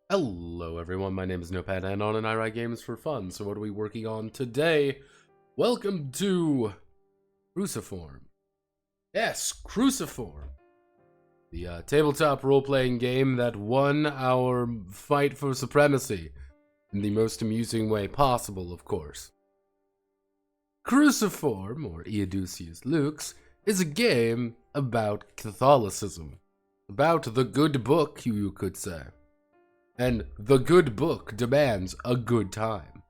Hello everyone, my name is Notepad and on and I write games for fun. So what are we working on today? Welcome to Cruciform. Yes, Cruciform. The tabletop role-playing game that won our fight for supremacy. In the most amusing way possible, of course. Cruciform, or Euducius Lux, is a game about Catholicism. About the good book, you could say. And the good book demands a good time.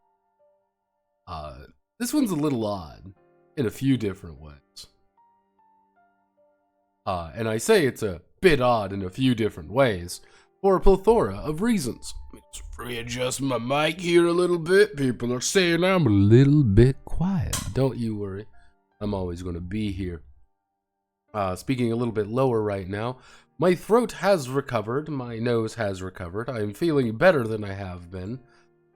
This one's a little odd in a few different ways. And I say it's a bit odd in a few different ways for a plethora of reasons. Let's readjust my mic here a little bit. People are saying I'm a little bit quiet. Don't you worry. I'm always going to be here. Speaking a little bit lower right now. My throat has recovered, my nose has recovered, I'm feeling better than I have been.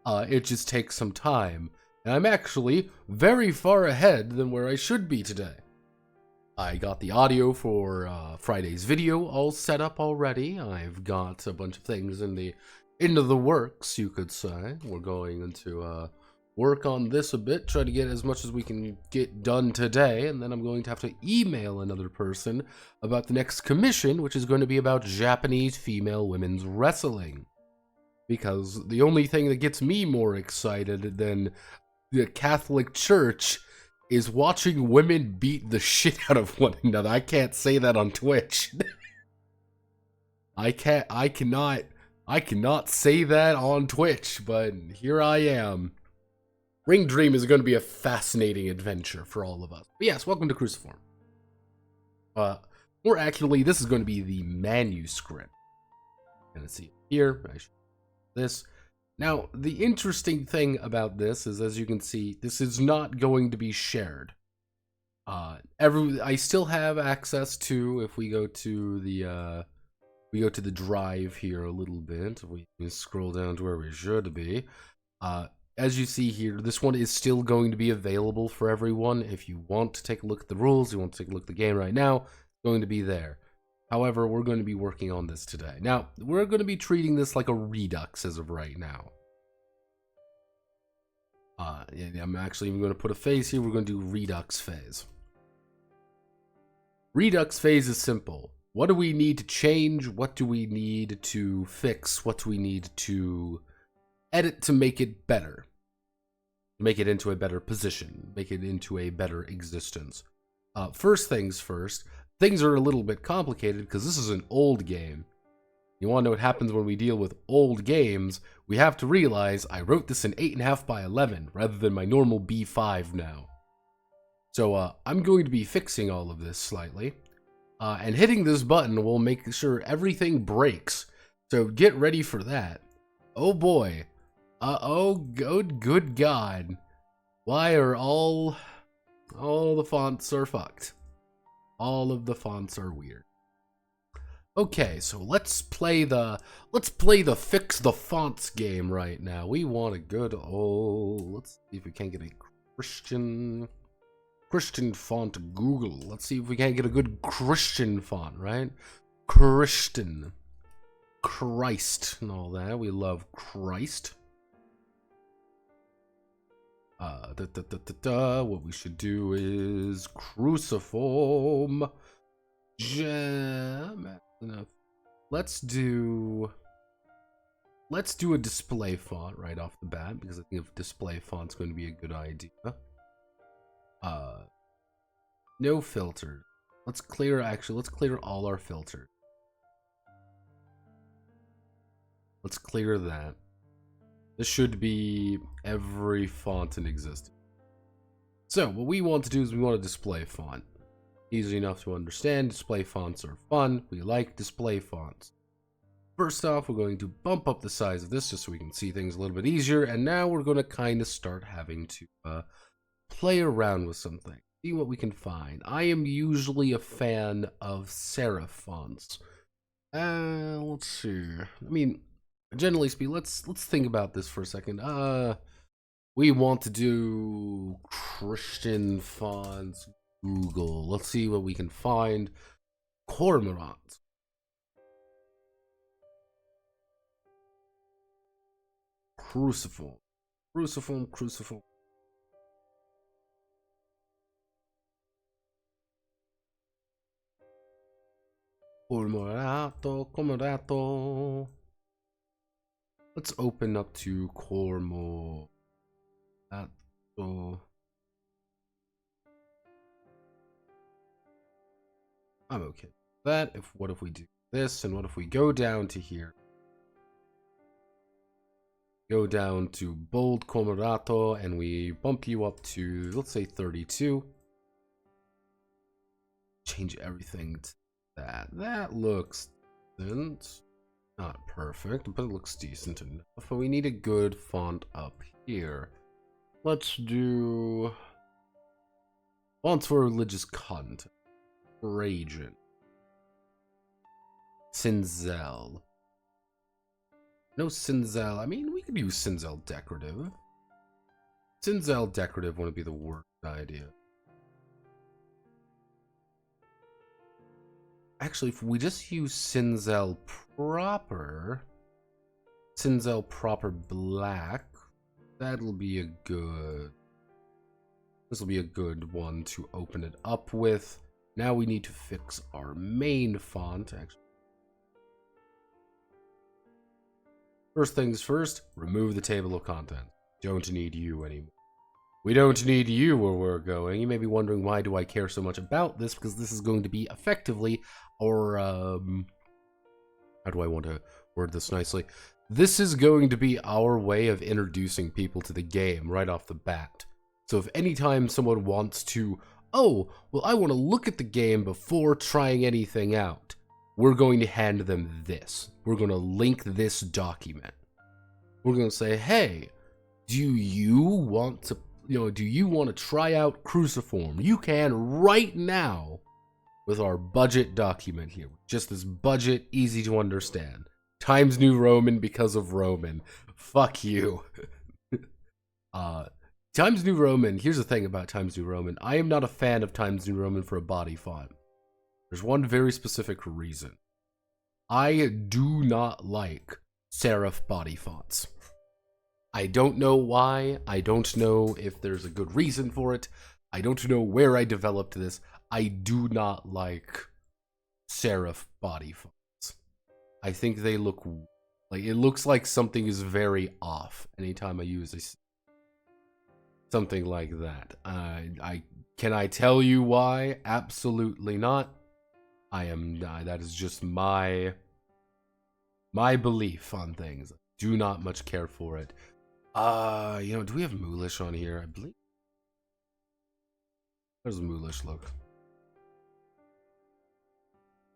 It just takes some time, and I'm actually very far ahead than where I should be today. I got the audio for Friday's video all set up already. I've got a bunch of things into the works, you could say. We're going into work on this a bit, try to get as much as we can get done today, and then I'm going to have to email another person about the next commission, which is going to be about Japanese female women's wrestling. Because the only thing that gets me more excited than the Catholic Church is watching women beat the shit out of one another. I can't say that on Twitch. I cannot say that on Twitch, but here I am. Ring Dream is going to be a fascinating adventure for all of us. But yes, welcome to Cruciform. More accurately, this is going to be the manuscript. Gonna see it here. I should this. Now, the interesting thing about this is, as you can see, this is not going to be shared. I still have access to, if we go to the drive here a little bit. If we scroll down to where we should be. As you see here, this one is still going to be available for everyone. If you want to take a look at the rules, you want to take a look at the game right now, it's going to be there. However, we're going to be working on this today. Now, we're going to be treating this like a redux as of right now. I'm actually even going to put a phase here. We're going to do redux phase. Redux phase is simple. What do we need to change? What do we need to fix? What do we need to edit to make it better? Make it into a better position. Make it into a better existence. First things first, things are a little bit complicated because this is an old game. You want to know what happens when we deal with old games? We have to realize I wrote this in 8.5 by 11 rather than my normal B5 now. So I'm going to be fixing all of this slightly. And hitting this button will make sure everything breaks. So get ready for that. Oh boy. Oh, good God. Why are all the fonts are fucked? All of the fonts are weird. Okay, so let's play the fix the fonts game right now. We want a good old, let's see if we can get a Christian font Google. Let's see if we can't get a good Christian font, right? Christian. Christ and all that. We love Christ. What we should do is Cruciform. Let's do a display font right off the bat, because I think a display font's going to be a good idea. No filters. Let's clear all our filters. Let's clear that. This should be every font in existence. So what we want to do is we want a display font. Easy enough to understand. Display fonts are fun. We like display fonts. First off, we're going to bump up the size of this just so we can see things a little bit easier. And now we're going to kind of start having to play around with something. See what we can find. I am usually a fan of serif fonts. Let's see. I mean, generally speaking, let's think about this for a second. We want to do Christian fonts. Google. Let's see what we can find. Cormorant. Cruciform. Cruciform, Cruciform. Cormorato. Let's open up to Cormorato. I'm okay with that. What if we do this, and what if we go down to here? Go down to Bold Cormorato, and we bump you up to, let's say, 32. Change everything to that. That looks decent. Not perfect, but it looks decent enough. But we need a good font up here. Let's do fonts for religious content. Raging. Cinzel. No Cinzel. I mean, we could use Cinzel decorative. Cinzel decorative wouldn't be the worst idea. Actually, if we just use Cinzel proper black, that'll be a good... This will be a good one to open it up with. Now we need to fix our main font, actually. First things first, remove the table of contents. Don't need you anymore. We don't need you where we're going. You may be wondering, why do I care so much about this? Because this is going to be effectively our, how do I want to word this nicely? This is going to be our way of introducing people to the game right off the bat. So if anytime someone wants to, oh, well, I want to look at the game before trying anything out, we're going to hand them this. We're going to link this document. We're going to say, hey, do you want to, do you want to try out Cruciform? You can right now with our budget document here. Just this budget, easy to understand. Times New Roman because of Roman. Fuck you. Times New Roman, here's the thing about Times New Roman. I am not a fan of Times New Roman for a body font. There's one very specific reason. I do not like serif body fonts. I don't know why. I don't know if there's a good reason for it. I don't know where I developed this. I do not like serif body fonts. I think they look like, it looks like something is very off anytime I use something like that. Can I tell you why? Absolutely not. That is just my belief on things. Do not much care for it. Do we have Moolish on here? I believe. How does Moolish look?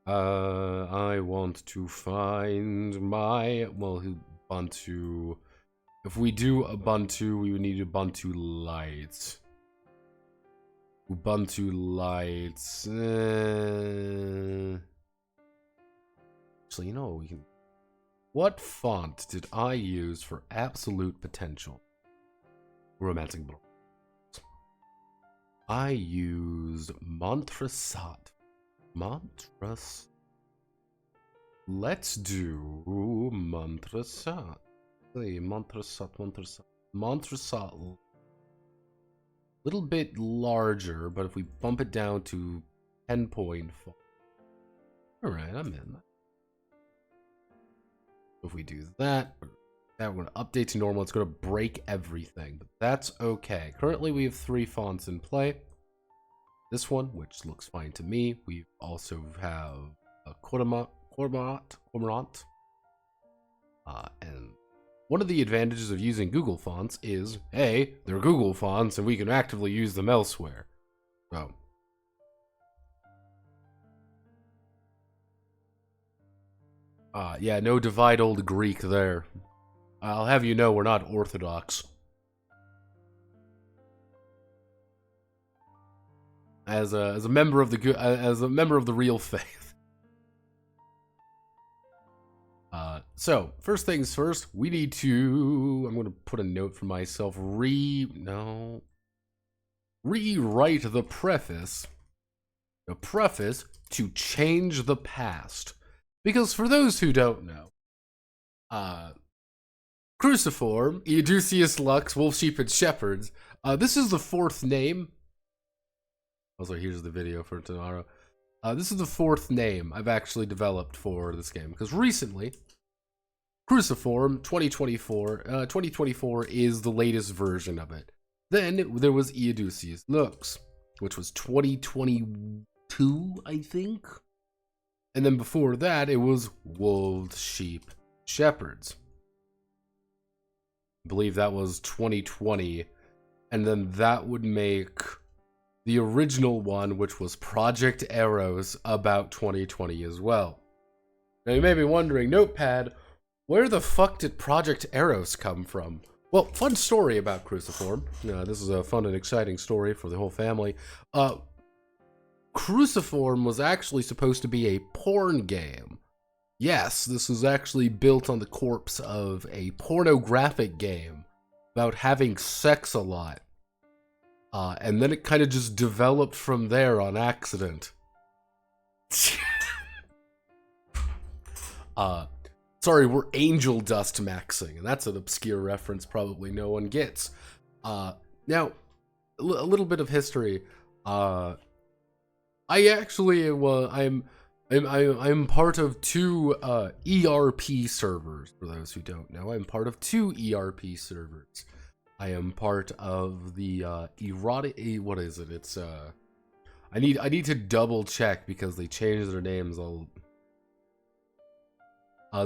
I want to find my, Ubuntu. If we do Ubuntu, we would need Ubuntu Lite. Ubuntu Lite. Actually, we can. What font did I use for absolute potential? Romantic Blur. I used Montresat. Let's do Montresat. Montresat. Little bit larger, but if we bump it down to 10.4. Alright, I'm in. If we do that, we're going to update to normal. It's going to break everything, but that's okay. Currently, we have 3 fonts in play. This one, which looks fine to me. We also have a Cormorant. And one of the advantages of using Google fonts is, A, they're Google fonts, and we can actively use them elsewhere. So, yeah, no divide old Greek there. I'll have you know we're not Orthodox. As a member of the real faith. So first things first, we need to. I'm going to put a note for myself. Rewrite the preface. The preface to change the past. Because for those who don't know, Cruciform, Euducius Lux, Wolf, Sheep, and Shepherds. This is the 4th name. Also, here's the video for tomorrow. This is the 4th name I've actually developed for this game, because recently, Cruciform 2024 is the latest version of it. Then there was Euducius Lux, which was 2022, I think. And then before that, it was Wolves, Sheep, Shepherds. I believe that was 2020. And then that would make the original one, which was Project Arrows, about 2020 as well. Now you may be wondering, Notepad, where the fuck did Project Arrows come from? Well, fun story about Cruciform. This is a fun and exciting story for the whole family. Cruciform was actually supposed to be a porn game. Yes, this was actually built on the corpse of a pornographic game about having sex a lot. And then it kind of just developed from there on accident. Sorry, we're angel dust maxing, and that's an obscure reference probably no one gets. Now, a little bit of history. I'm part of 2 ERP servers, for those who don't know. I'm part of 2 ERP servers. I am part of the erotic. What is it? It's I need to double check because they changed their names.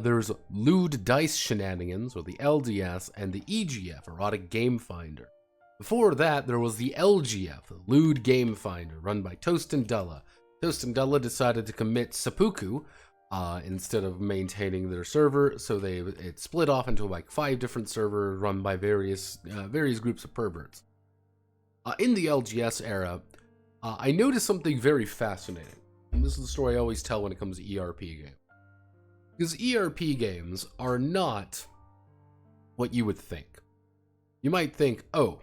There's Lewd Dice Shenanigans, or the LDS, and the EGF, Erotic Game Finder. Before that, there was the LGF, the Lewd Game Finder, run by Toast and Della. Toast and Della decided to commit seppuku instead of maintaining their server, so it split off into like 5 different servers run by various groups of perverts. In the LGS era, I noticed something very fascinating, and this is the story I always tell when it comes to ERP games. Because ERP games are not what you would think. You might think, oh,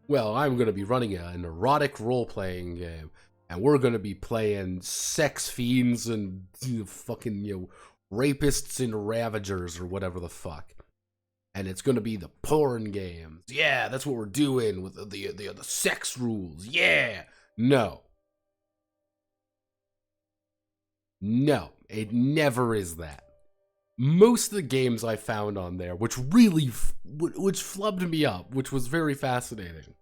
well, I'm going to be running an erotic role-playing game, and we're going to be playing sex fiends and fucking, rapists and ravagers or whatever the fuck. And it's going to be the porn games. Yeah, that's what we're doing with the sex rules. Yeah. No. No, it never is that. Most of the games I found on there, which flubbed me up, which was very fascinating,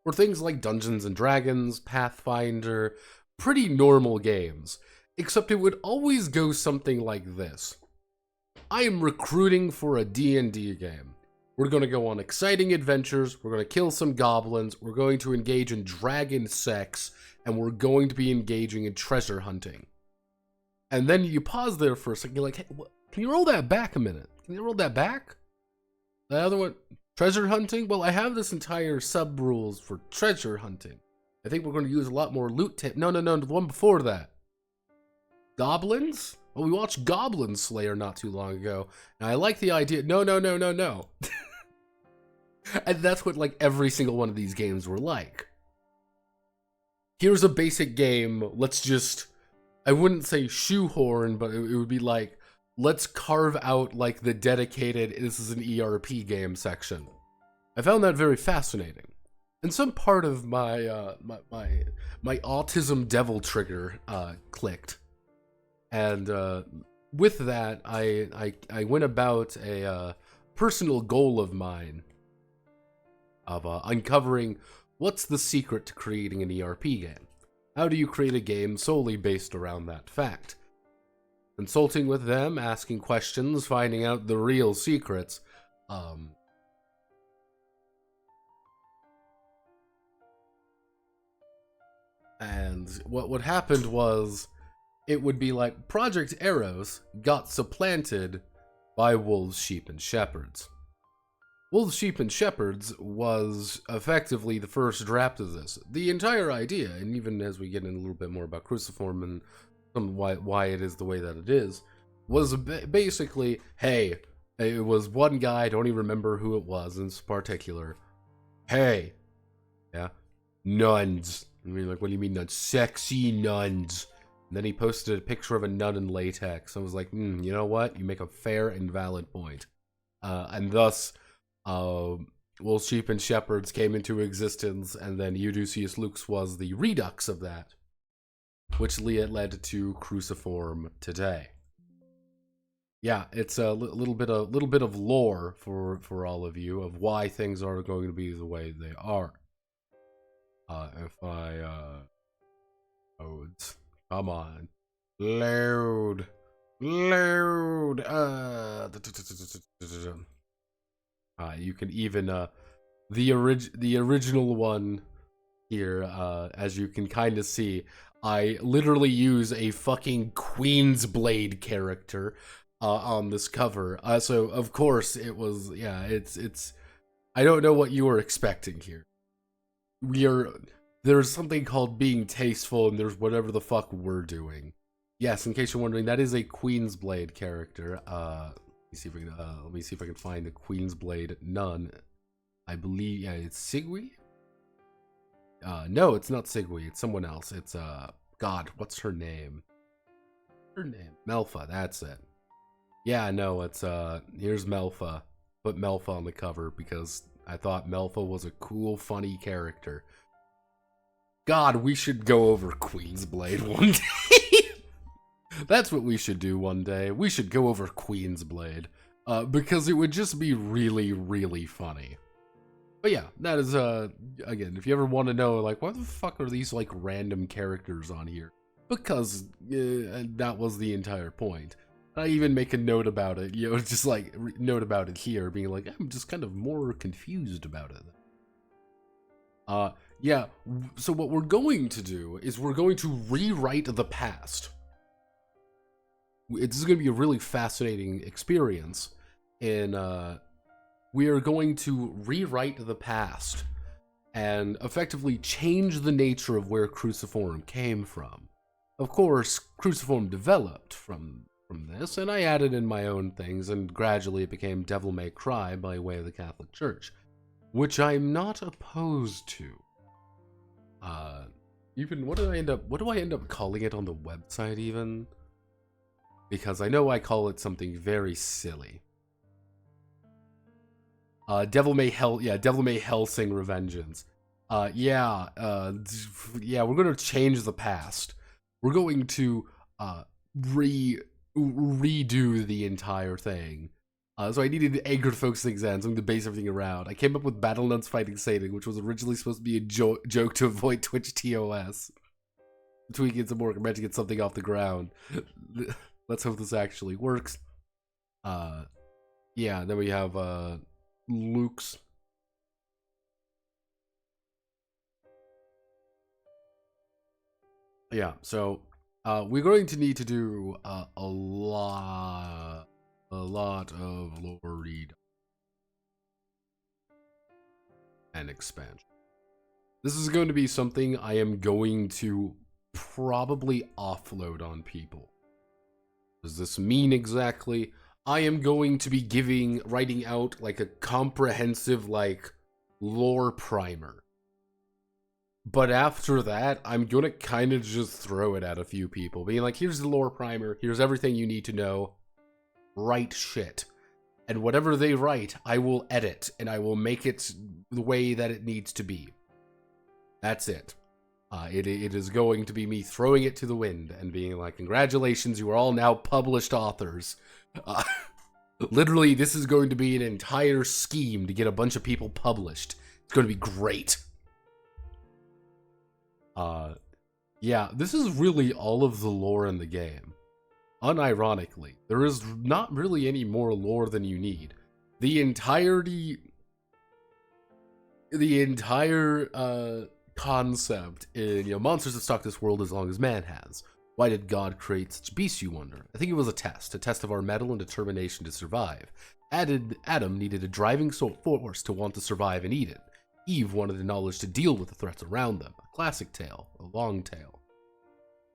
were things like Dungeons and Dragons, Pathfinder, pretty normal games, except it would always go something like this. I am recruiting for a D&D game. We're going to go on exciting adventures, we're going to kill some goblins, we're going to engage in dragon sex, and we're going to be engaging in treasure hunting. And then you pause there for a second, you're like, hey, can you roll that back a minute? Can you roll that back? The other one, treasure hunting? Well, I have this entire sub-rules for treasure hunting. I think we're going to use a lot more loot tip. No, the one before that. Goblins? Well, we watched Goblin Slayer not too long ago, and I like the idea. No. And that's what, like, every single one of these games were like. Here's a basic game, let's just, I wouldn't say shoehorn, but it would be like, let's carve out like the dedicated, this is an ERP game section. I found that very fascinating. And some part of my my autism devil trigger clicked. And with that, I went about a personal goal of mine of uncovering what's the secret to creating an ERP game. How do you create a game solely based around that fact? Consulting with them, asking questions, finding out the real secrets. And what happened was, it would be like Project Arrows got supplanted by Wolves, Sheep, and Shepherds. Wolves, Sheep, and Shepherds was effectively the first draft of this. The entire idea, and even as we get in a little bit more about Cruciform and why it is the way that it is, was basically, hey, it was one guy, I don't even remember who it was in particular. Hey, yeah, nuns. I mean, like, what do you mean nuns? Sexy nuns. And then he posted a picture of a nun in latex. I was like, you know what? You make a fair and valid point. and thus wolf, sheep, and shepherds came into existence, and then Euducius Lux was the redux of that, which led to Cruciform today. Yeah, it's a little bit of lore for all of you of why things are going to be the way they are. If I loads, come on, load. You can even the original one here, as you can kind of see, I literally use a fucking Queen's Blade character on this cover. So of course it was, yeah, it's I don't know what you were expecting here. There's something called being tasteful, and there's whatever the fuck we're doing. Yes, in case you're wondering, that is a Queen's Blade character. Let me see if I can find the Queen's Blade nun. I believe, yeah, it's Sigwy? No, it's not Sigwy, it's someone else. It's, God, what's her name? Melfa, that's it. Yeah, no, it's, here's Melfa. Put Melfa on the cover because I thought Melfa was a cool, funny character. God, we should go over Queen's Blade one day. That's what we should do one day. We should go over Queen's Blade. Because it would just be really, really funny. But yeah, that is, again, if you ever want to know, like, why the fuck are these, like, random characters on here? Because that was the entire point. I even make a note about it, you know, just, like, note about it here, being like, I'm just kind of more confused about it. Yeah, so what we're going to do is we're going to rewrite the past. This is going to be a really fascinating experience, and we are going to rewrite the past and effectively change the nature of where Cruciform came from. Of course, Cruciform developed from this, and I added in my own things, and gradually it became Devil May Cry by way of the Catholic Church, which I'm not opposed to. Even what do I end up calling it on the website even? Because I know I call it something very silly. Devil May Hellsing Revengeance. Yeah, we're gonna change the past. We're going to redo the entire thing. So I needed to anchor focus things in, something to base everything around. I came up with Battle Nuns Fighting Satan, which was originally supposed to be a joke to avoid Twitch TOS. Tweaking some more, meant to get something off the ground. Let's hope this actually works. Yeah, then we have Luke's. Yeah, so we're going to need to do a lot of lore read and expansion. This is going to be something I am going to probably offload on people. What does this mean exactly? I am going to be writing out like a comprehensive, like, lore primer. But after that, I'm gonna kind of just throw it at a few people, being like, here's the lore primer, here's everything you need to know, write shit. And whatever they write, I will edit, and I will make it the way that it needs to be. That's it. It is going to be me throwing it to the wind and being like, congratulations, you are all now published authors. Literally, this is going to be an entire scheme to get a bunch of people published. It's going to be great. Yeah, this is really all of the lore in the game. Unironically, there is not really any more lore than you need. The entire concept in, you know, monsters have stalked this world as long as man has. Why did God create such beasts, you wonder? I think it was a test of our mettle and determination to survive. Adam needed a driving force to want to survive in Eden. Eve wanted the knowledge to deal with the threats around them. A classic tale, a long tale.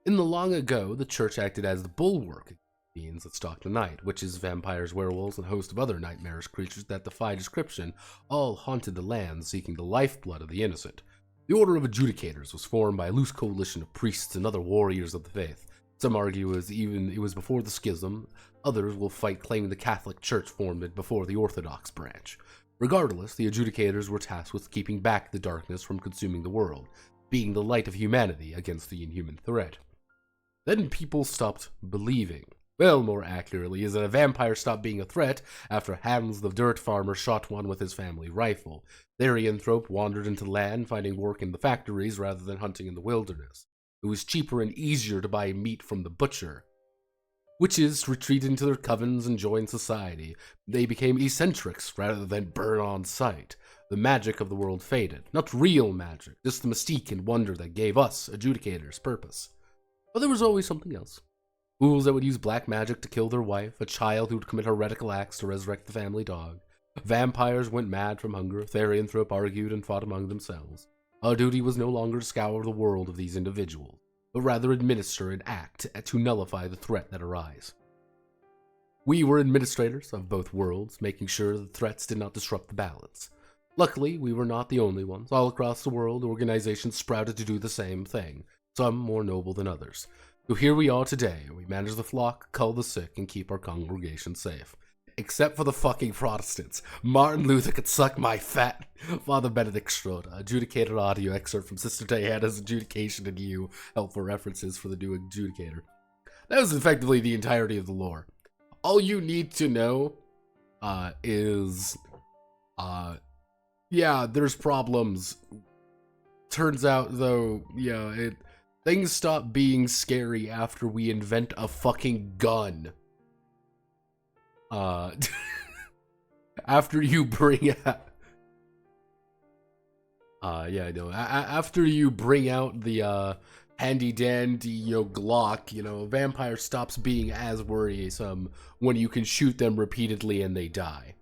In the long ago, the church acted as the bulwark against beings that stalk the night. Witches, vampires, werewolves, and a host of other nightmarish creatures that defy description all haunted the land, seeking the lifeblood of the innocent. The Order of Adjudicators was formed by a loose coalition of priests and other warriors of the faith. Some argue it was before the schism. Others will fight claiming the Catholic Church formed it before the Orthodox branch. Regardless, the adjudicators were tasked with keeping back the darkness from consuming the world, being the light of humanity against the inhuman threat. Then people stopped believing. Well, more accurately, is that a vampire stopped being a threat after Hans the dirt farmer shot one with his family rifle. Therianthrope wandered into land, finding work in the factories rather than hunting in the wilderness. It was cheaper and easier to buy meat from the butcher. Witches retreated into their covens and joined society. They became eccentrics rather than burn on sight. The magic of the world faded. Not real magic, just the mystique and wonder that gave us, adjudicators, purpose. But there was always something else. Fools that would use black magic to kill their wife, a child who would commit heretical acts to resurrect the family dog. Vampires went mad from hunger, Therianthrope argued and fought among themselves. Our duty was no longer to scour the world of these individuals, but rather administer and act to nullify the threat that arise. We were administrators of both worlds, making sure that threats did not disrupt the balance. Luckily, we were not the only ones. All across the world, organizations sprouted to do the same thing, some more noble than others. So here we are today, and we manage the flock, cull the sick, and keep our congregation safe. Except for the fucking Protestants. Martin Luther could suck my fat. Father Benedict Strode, adjudicator audio excerpt from Sister Diana's Adjudication and You, helpful references for the new adjudicator. That was effectively the entirety of the lore. All you need to know is, yeah, there's problems. Turns out, though, yeah, things stop being scary after we invent a fucking gun. After you bring out... yeah, no, after you bring out the, handy-dandy, Glock, a vampire stops being as worrisome when you can shoot them repeatedly and they die.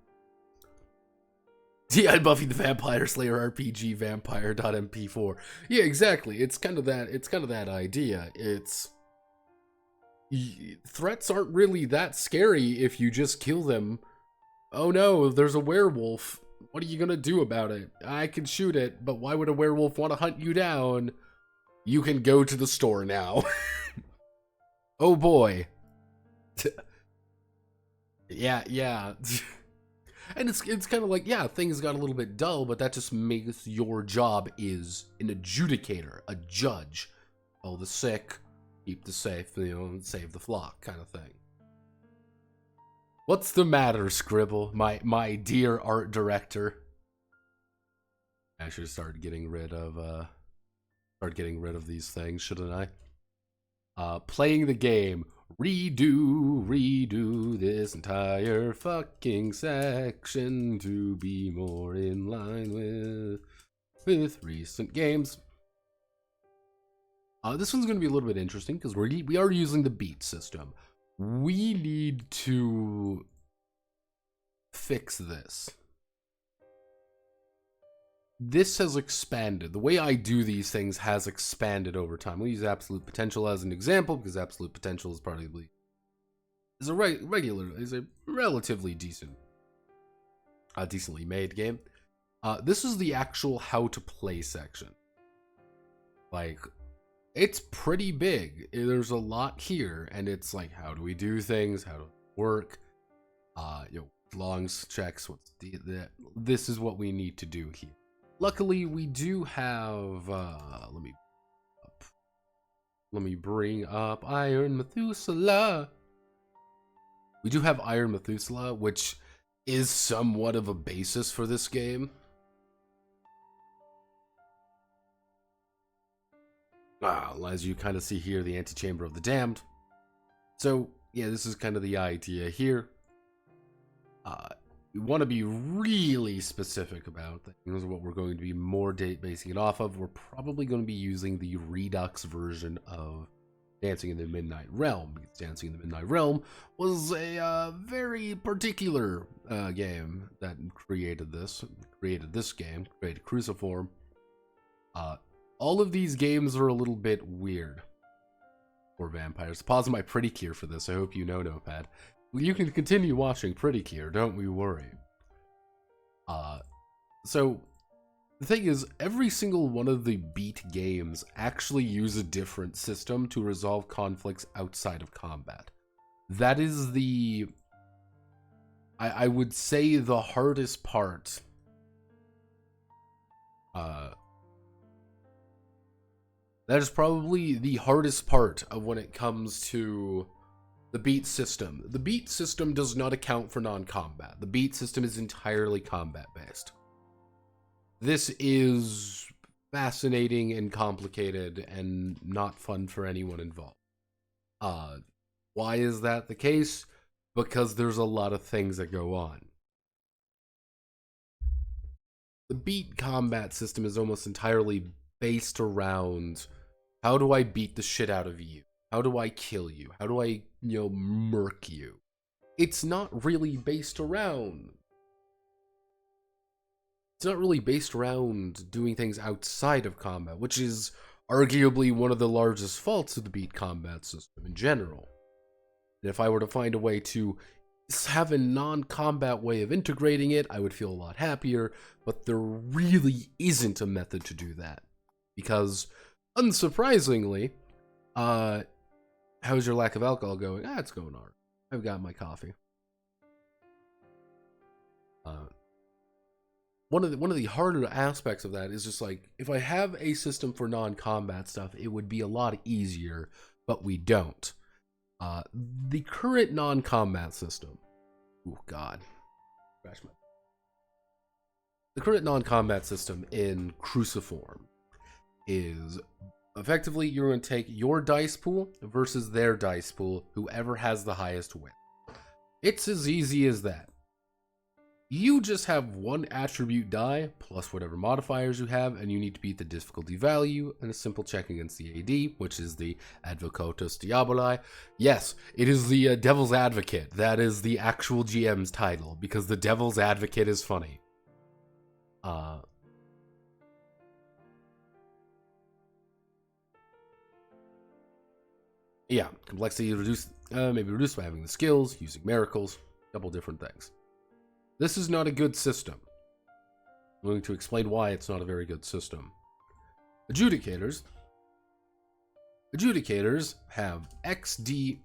Yeah, Buffy the Vampire Slayer RPG Vampire.mp4. Yeah, exactly. It's kind of that idea. Threats aren't really that scary if you just kill them. Oh no, there's a werewolf. What are you gonna do about it? I can shoot it, but why would a werewolf want to hunt you down? You can go to the store now. Oh boy. Yeah. And it's kind of like, yeah, things got a little bit dull, but that just makes your job is an adjudicator, a judge. Oh, the sick, keep the safe, and save the flock kind of thing. What's the matter, Scribble, my dear art director? I should start getting rid of these things, shouldn't I? Playing the game. Redo this entire fucking section to be more in line with recent games. This one's going to be a little bit interesting because we are using the beat system. We need to fix this. This has expanded. The way I do these things has expanded over time. We'll use Absolute Potential as an example because Absolute Potential is probably is a relatively decently made game. This is the actual how to play section. Like, it's pretty big. There's a lot here, and it's like, how do we do things? How to work? Longs checks. This is what we need to do here. Luckily, we do have, let me bring up Iron Methuselah. We do have Iron Methuselah, which is somewhat of a basis for this game. As you kind of see here, the Antechamber of the Damned. So, yeah, this is kind of the idea here. We want to be really specific about things, what we're going to be more basing it off of. We're probably going to be using the Redux version of Dancing in the Midnight Realm, because Dancing in the Midnight Realm was a very particular game that created this game, created Cruciform. All of these games are a little bit weird for vampires. Pause my Pretty Cure for this. I hope you know, Notepad. You can continue watching Pretty Cure, don't we worry. So, The thing is, every single one of the Beat games actually use a different system to resolve conflicts outside of combat. That is the... I would say the hardest part. That is probably the hardest part of when it comes to the Beat system. The Beat system does not account for non-combat. The Beat system is entirely combat-based. This is fascinating and complicated and not fun for anyone involved. Why is that the case? Because there's a lot of things that go on. The Beat combat system is almost entirely based around, how do I beat the shit out of you? How do I kill you? How do I, murk you? It's not really based around... It's not really based around doing things outside of combat, which is arguably one of the largest faults of the Beat combat system in general. And if I were to find a way to have a non-combat way of integrating it, I would feel a lot happier, but there really isn't a method to do that. Because, unsurprisingly, how's your lack of alcohol going? It's going hard. I've got my coffee. One of the harder aspects of that is just like, if I have a system for non-combat stuff, it would be a lot easier, but we don't. The current non-combat system, oh god, the current non-combat system in Cruciform is effectively you're going to take your dice pool versus their dice pool, whoever has the highest win. It's as easy as that. You just have one attribute die, plus whatever modifiers you have, and you need to beat the difficulty value, and a simple check against the AD, which is the Advocatus Diaboli. Yes, it is the Devil's Advocate. That is the actual GM's title, because the Devil's Advocate is funny. Yeah, complexity reduced, maybe reduced by having the skills, using miracles, a couple different things. This is not a good system. I'm going to explain why it's not a very good system. Adjudicators have XD,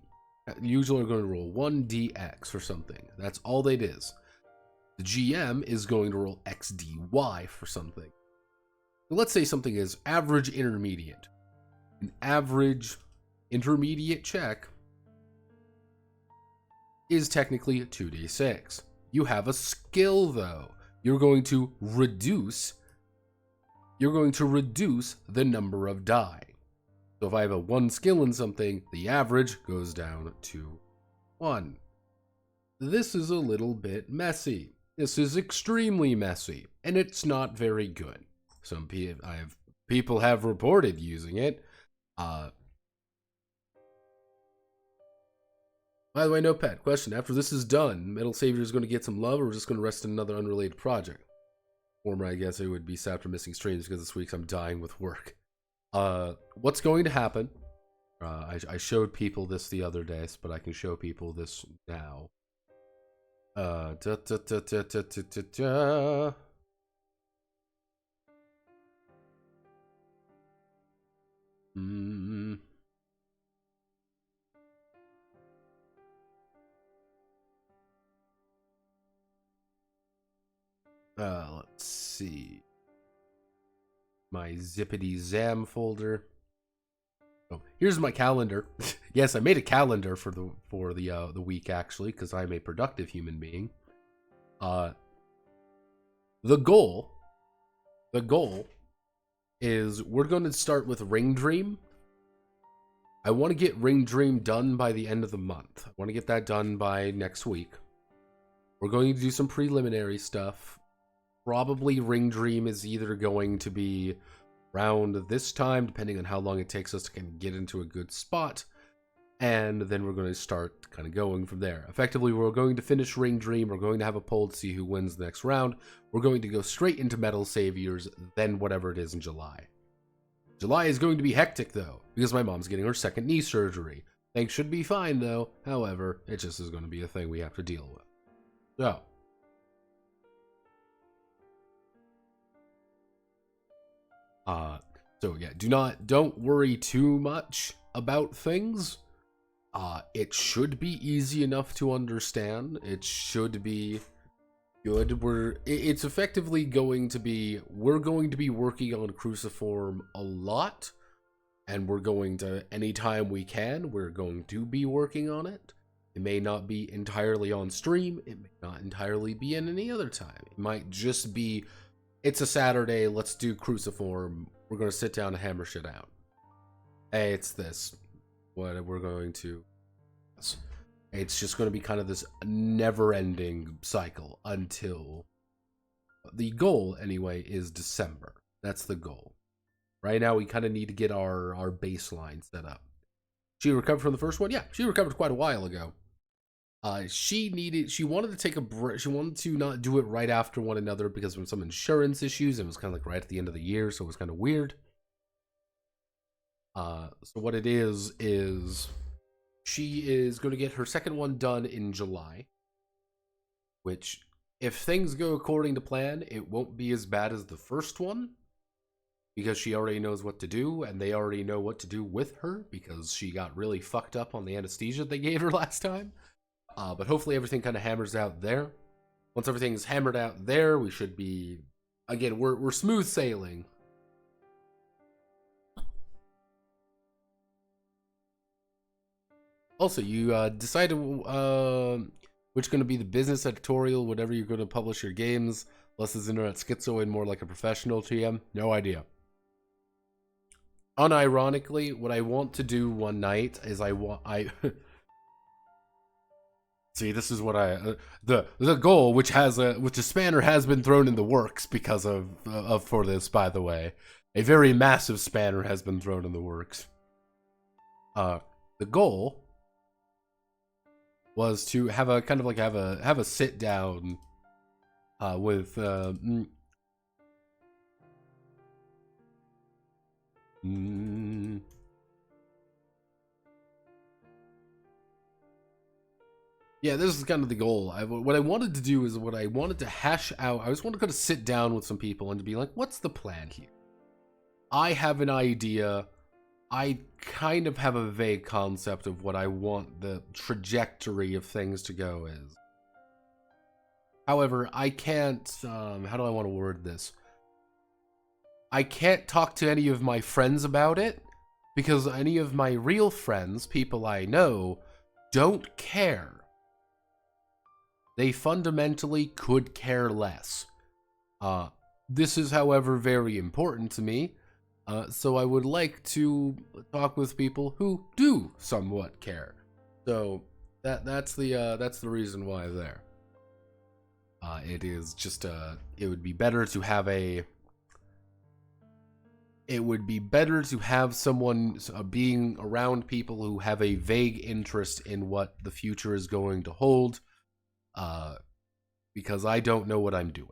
usually are going to roll 1dx for something. That's all it is. The GM is going to roll XDY for something. Let's say something is average intermediate. An average intermediate check is technically 2d6. You have a skill, though. You're going to reduce the number of die. So if I have a 1 skill in something, the average goes down to 1. This is a little bit messy. This is extremely messy, and it's not very good. Some people have reported using it. By the way, no pet. Question. After this is done, Metal Savior is going to get some love, or we're just going to rest in another unrelated project? Former, I guess it would be sad for missing streams because this week I'm dying with work. What's going to happen? I showed people this the other day, but I can show people this now. Let's see. My zippity zam folder. Oh, here's my calendar. Yes, I made a calendar for the week actually, because I'm a productive human being. The goal is we're going to start with Ring Dream. I want to get Ring Dream done by the end of the month. I want to get that done by next week. We're going to do some preliminary stuff. Probably Ring Dream is either going to be around this time, depending on how long it takes us to kind of get into a good spot. And then we're going to start kind of going from there. Effectively, we're going to finish Ring Dream. We're going to have a poll to see who wins the next round. We're going to go straight into Metal Saviors, then whatever it is in July. July is going to be hectic, though, because my mom's getting her second knee surgery. Things should be fine, though. However, it just is going to be a thing we have to deal with. So, So yeah, don't worry too much about things. It should be easy enough to understand. It should be good. It's effectively going to be, we're going to be working on Cruciform a lot, and we're going to, anytime we can, we're going to be working on it. It may not be entirely on stream. It may not entirely be in any other time. It might just be, it's a Saturday, let's do Cruciform. We're going to sit down and hammer shit out. Hey, it's this. What we're going to... It's just going to be kind of this never-ending cycle until... The goal, anyway, is December. That's the goal. Right now, we kind of need to get our baseline set up. She recovered from the first one? Yeah, she recovered quite a while ago. She wanted to take a break. She wanted to not do it right after one another because of some insurance issues. It was kind of like right at the end of the year, so it was kind of weird. So what it is she is going to get her second one done in July, which, if things go according to plan, it won't be as bad as the first one, because she already knows what to do, and they already know what to do with her, because she got really fucked up on the anesthesia they gave her last time. But hopefully everything kind of hammers out there. Once everything's hammered out there, we should be, again, we're smooth sailing. Also, you decided which going to be the business, editorial, whatever you're going to publish your games, less as internet schizo and more like a professional TM. No idea. Unironically, what I want to do one night is see, this is what the goal, which a spanner has been thrown in the works because of for this, by the way. A very massive spanner has been thrown in the works. The goal was to have a kind of like have a sit down with yeah, this is kind of the goal. What I wanted to do is what I wanted to hash out. I just wanted to kind of sit down with some people and to be like, what's the plan here? I have an idea. I kind of have a vague concept of what I want the trajectory of things to go is. However, I can't, how do I want to word this? I can't talk to any of my friends about it, because any of my real friends, people I know, don't care. They fundamentally could care less. This is, however, very important to me. So I would like to talk with people who do somewhat care. So that's the reason why there. It is just it would be better to have someone being around people who have a vague interest in what the future is going to hold, because I don't know what I'm doing.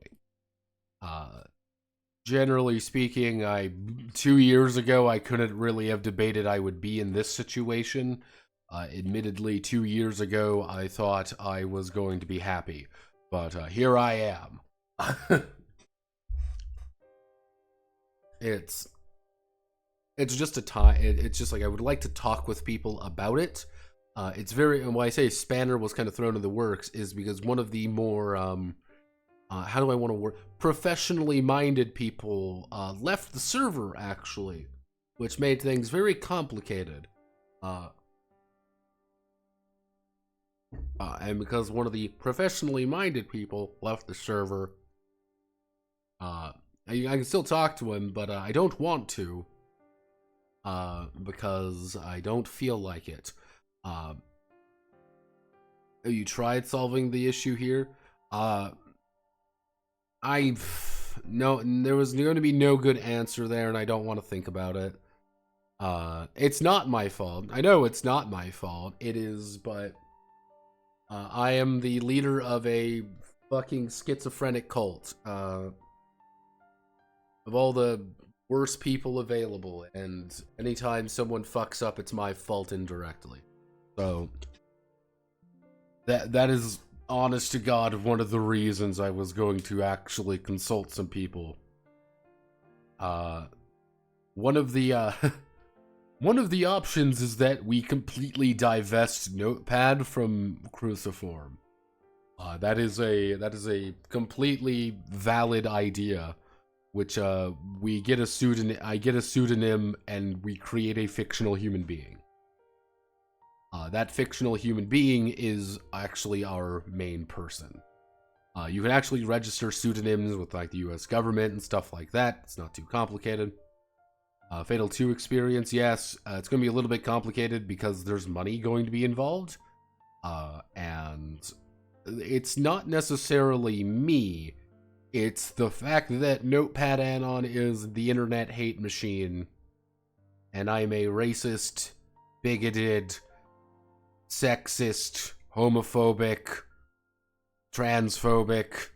Generally speaking, 2 years ago, I couldn't really have debated I would be in this situation. Admittedly, 2 years ago, I thought I was going to be happy, but here I am. It's just a time. It's just like I would like to talk with people about it. It's very, and why I say Spanner was kind of thrown in the works is because one of the more how do I want to word? Professionally minded people left the server, actually, which made things very complicated. And because one of the professionally minded people left the server, I can still talk to him, but I don't want to, because I don't feel like it. You tried solving the issue here? There was going to be no good answer there, and I don't want to think about it. It's not my fault. I know it's not my fault. It is, but I am the leader of a fucking schizophrenic cult. Of all the worst people available, and anytime someone fucks up, it's my fault indirectly. So that is, honest to God, one of the reasons I was going to actually consult some people. one of the one of the options is that we completely divest Notepad from Cruciform. That is a completely valid idea, which we get a pseudonym. I get a pseudonym, and we create a fictional human being. That fictional human being is actually our main person. You can actually register pseudonyms with like the U.S. government and stuff like that. It's not too complicated. Fatal 2 experience, yes. It's going to be a little bit complicated because there's money going to be involved. And it's not necessarily me. It's the fact that Notepad Anon is the internet hate machine. And I'm a racist, bigoted, sexist, homophobic, transphobic.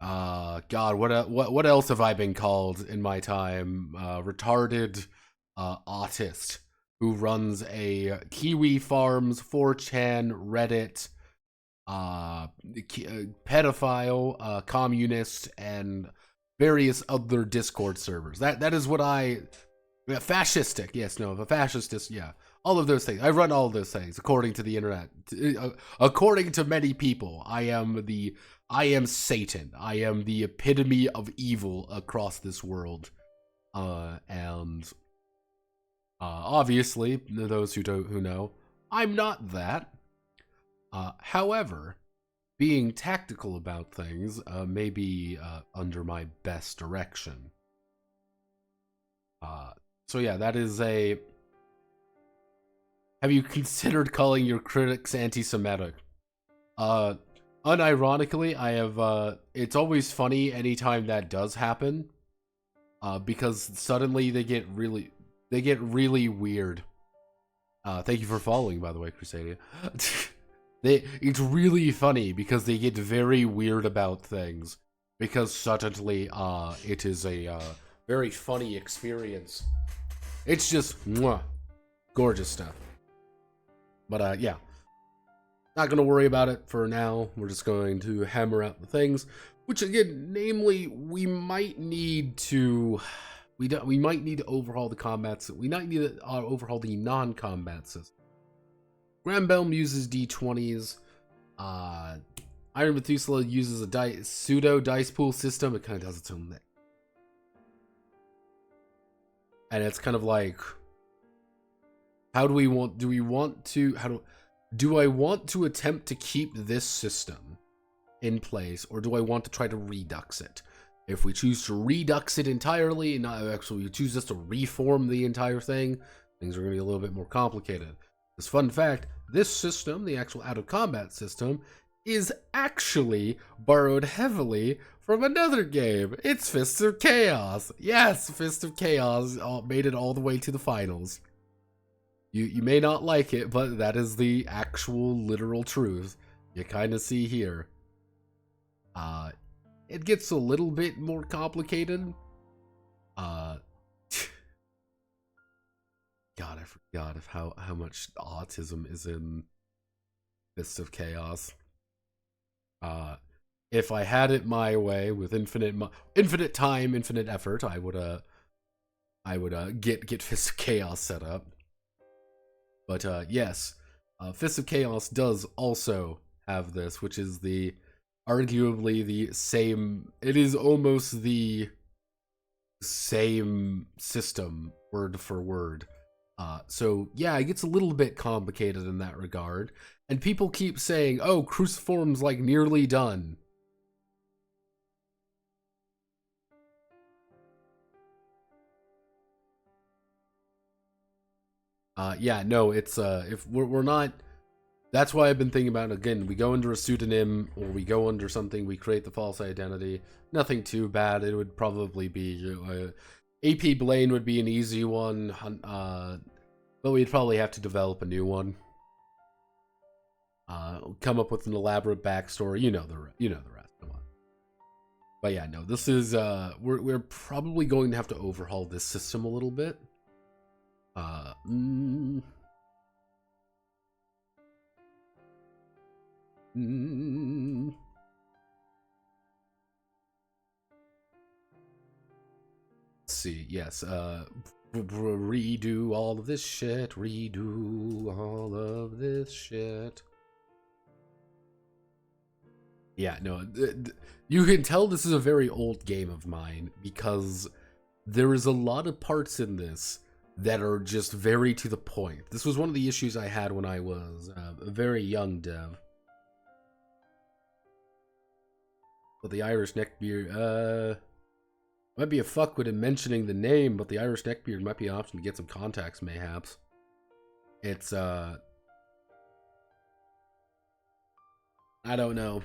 God, what else have I been called in my time? Retarded autist who runs a Kiwi Farms, 4chan, Reddit, pedophile, communist, and various other Discord servers. That is what fascistic. Yes, no, a fascist. Yeah. All of those things. I run all of those things according to the internet. According to many people, I am Satan. I am the epitome of evil across this world. And obviously, those who know, I'm not that. However, being tactical about things may be under my best direction. So yeah, that is a... Have you considered calling your critics anti-Semitic? Unironically, I have, it's always funny anytime that does happen. Because suddenly they get really weird. Thank you for following, by the way, Crusadia. It's really funny because they get very weird about things. Because suddenly, it is a, very funny experience. It's just, mwah, gorgeous stuff. But, yeah. Not going to worry about it for now. We're just going to hammer out the things. Which, again, namely, we might need to... We might need to overhaul the combat system. We might need to overhaul the non-combat system. Grambelm uses D20s. Iron Methuselah uses a pseudo dice pool system. It kind of does its own thing. And it's kind of like... How do we want... Do I want to attempt to keep this system in place, or do I want to try to redux it? If we choose to redux it entirely, and not actually we choose just to reform the entire thing, things are going to be a little bit more complicated. This fun fact, this system, the actual out-of-combat system, is actually borrowed heavily from another game. It's Fists of Chaos. Yes, Fists of Chaos made it all the way to the finals. You may not like it, but that is the actual literal truth. You kind of see here. It gets a little bit more complicated. God, I forgot of how much autism is in Fists of Chaos. If I had it my way with infinite time, infinite effort, I would get Fists of Chaos set up. But yes, Fists of Chaos does also have this, which is arguably the same. It is almost the same system, word for word. So yeah, it gets a little bit complicated in that regard. And people keep saying, "Oh, Cruciform's like nearly done." Yeah, no, it's if we're not. That's why I've been thinking about, again, we go under a pseudonym, or we go under something, we create the false identity. Nothing too bad. It would probably be, AP Blaine would be an easy one, but we'd probably have to develop a new one. Come up with an elaborate backstory. You know the rest. Come on. But yeah, no, this is, we're probably going to have to overhaul this system a little bit. Let's see. Yes. Redo all of this shit. Redo all of this shit. Yeah, no. You can tell this is a very old game of mine because there is a lot of parts in this that are just very to the point. This was one of the issues I had when I was a very young dev. But the Irish neckbeard, might be a fuck with him mentioning the name, but the Irish neckbeard might be an option to get some contacts, mayhaps. It's, I don't know.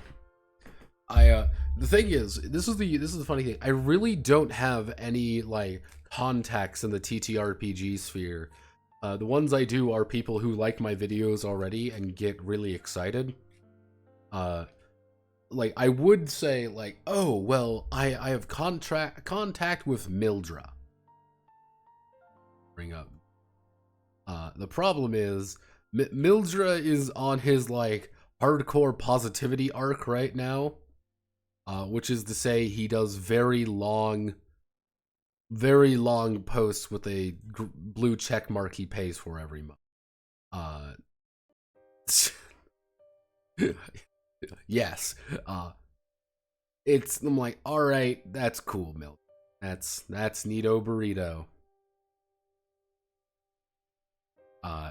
The thing is, this is the funny thing. I really don't have any, like, contacts in the TTRPG sphere. The ones I do are people who like my videos already and get really excited. Like, I would say, like, oh, well, I have contact with Mildra. Bring up. The problem is, Mildra is on his, like, hardcore positivity arc right now. Which is to say he does very long posts with a blue check mark he pays for every month. Yes. I'm like, all right, that's cool, Milk. That's neato burrito.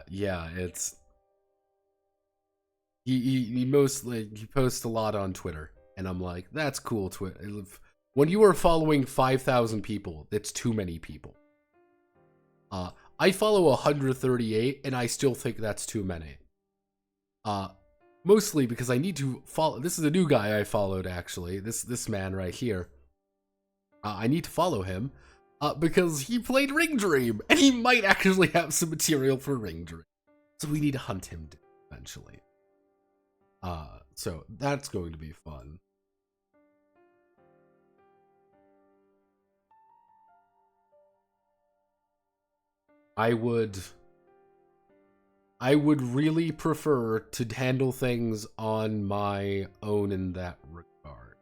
Yeah, it's he posts a lot on Twitter, and I'm like, that's cool. Twitter. When you are following 5,000 people, that's too many people. I follow 138, and I still think that's too many. Mostly because I need to follow. This is a new guy I followed, actually. This man right here. I need to follow him because he played Ring Dream, and he might actually have some material for Ring Dream. So we need to hunt him eventually. So that's going to be fun. I would really prefer to handle things on my own in that regard.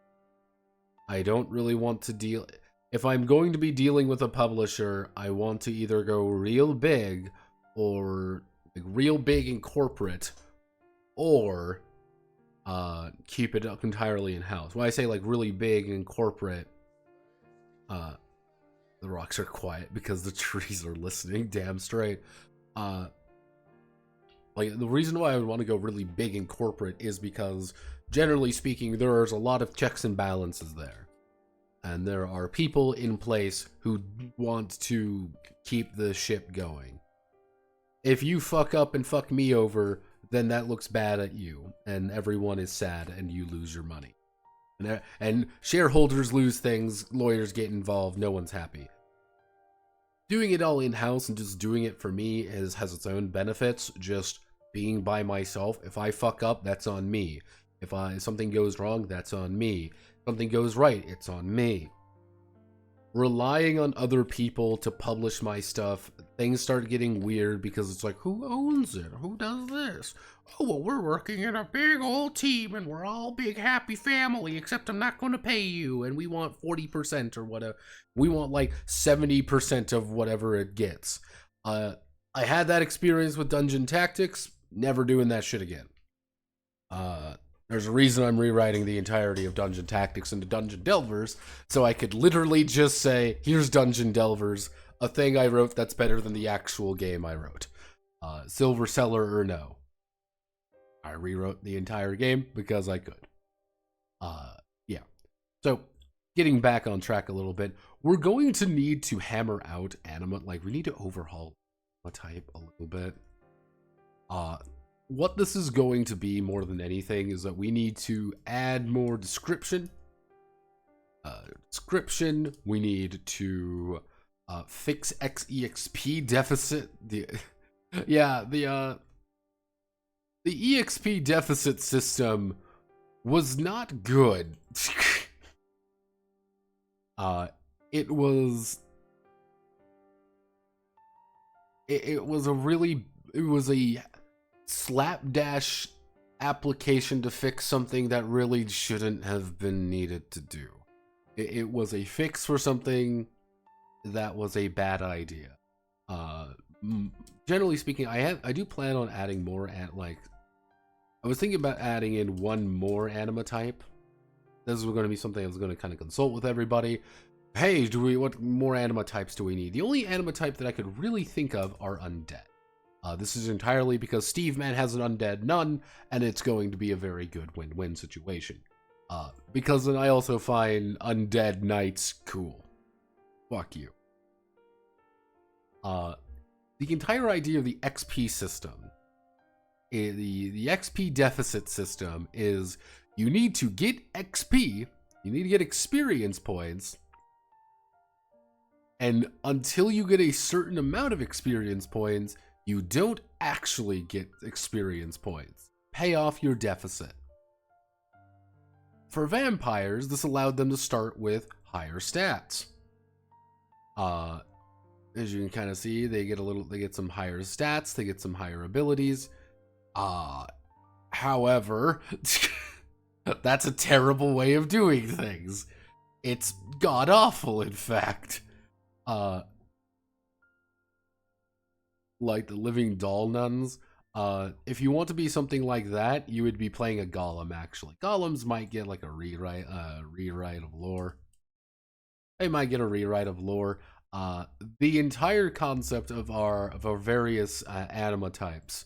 I don't really want to deal... If I'm going to be dealing with a publisher, I want to either go real big, or like real big and corporate, or keep it up entirely in-house. When I say like really big and corporate, the rocks are quiet because the trees are listening damn straight. Like, the reason why I would want to go really big and corporate is because, generally speaking, there's a lot of checks and balances there. And there are people in place who want to keep the ship going. If you fuck up and fuck me over, then that looks bad at you, and everyone is sad, and you lose your money. And shareholders lose things, lawyers get involved, no one's happy. Doing it all in-house and just doing it for me has its own benefits. Just being by myself, if I fuck up, that's on me. If something goes wrong, that's on me. If something goes right, it's on me. Relying on other people to publish my stuff, things start getting weird because it's like, who owns it? Who does this? Oh, well, we're working in a big old team and we're all big happy family, except I'm not going to pay you, and we want 40% or whatever. We want like 70% of whatever it gets. I had that experience with Dungeon Tactics, never doing that shit again. There's a reason I'm rewriting the entirety of Dungeon Tactics into Dungeon Delvers, so I could literally just say, here's Dungeon Delvers, a thing I wrote that's better than the actual game I wrote. Silver Seller or no. I rewrote the entire game because I could. Yeah. So, getting back on track a little bit, we're going to need to hammer out anima, like, we need to overhaul a type a little bit. What this is going to be more than anything is that we need to add more description. We need to fix EXP deficit. The EXP deficit system was not good. It was a slapdash application to fix something that really shouldn't have been needed to do. It was a fix for something that was a bad idea. Generally speaking, I do plan on adding more I was thinking about adding in one more anima type. This is going to be something I was going to kind of consult with everybody. Hey, what more anima types do we need? The only anima type that I could really think of are undead. This is entirely because Steve Man has an undead nun, and it's going to be a very good win-win situation. Because then I also find undead knights cool. Fuck you. The entire idea of the XP system, the XP deficit system, is you need to get XP, you need to get experience points, and until you get a certain amount of experience points, you don't actually get experience points. Pay off your deficit. For vampires, this allowed them to start with higher stats. As you can kind of see, they get some higher stats, they get some higher abilities. However, that's a terrible way of doing things. It's god-awful, in fact. Like the living doll nuns. If you want to be something like that, you would be playing a golem, actually. Golems might get like a rewrite of lore. They might get a rewrite of lore. The entire concept of our various anima types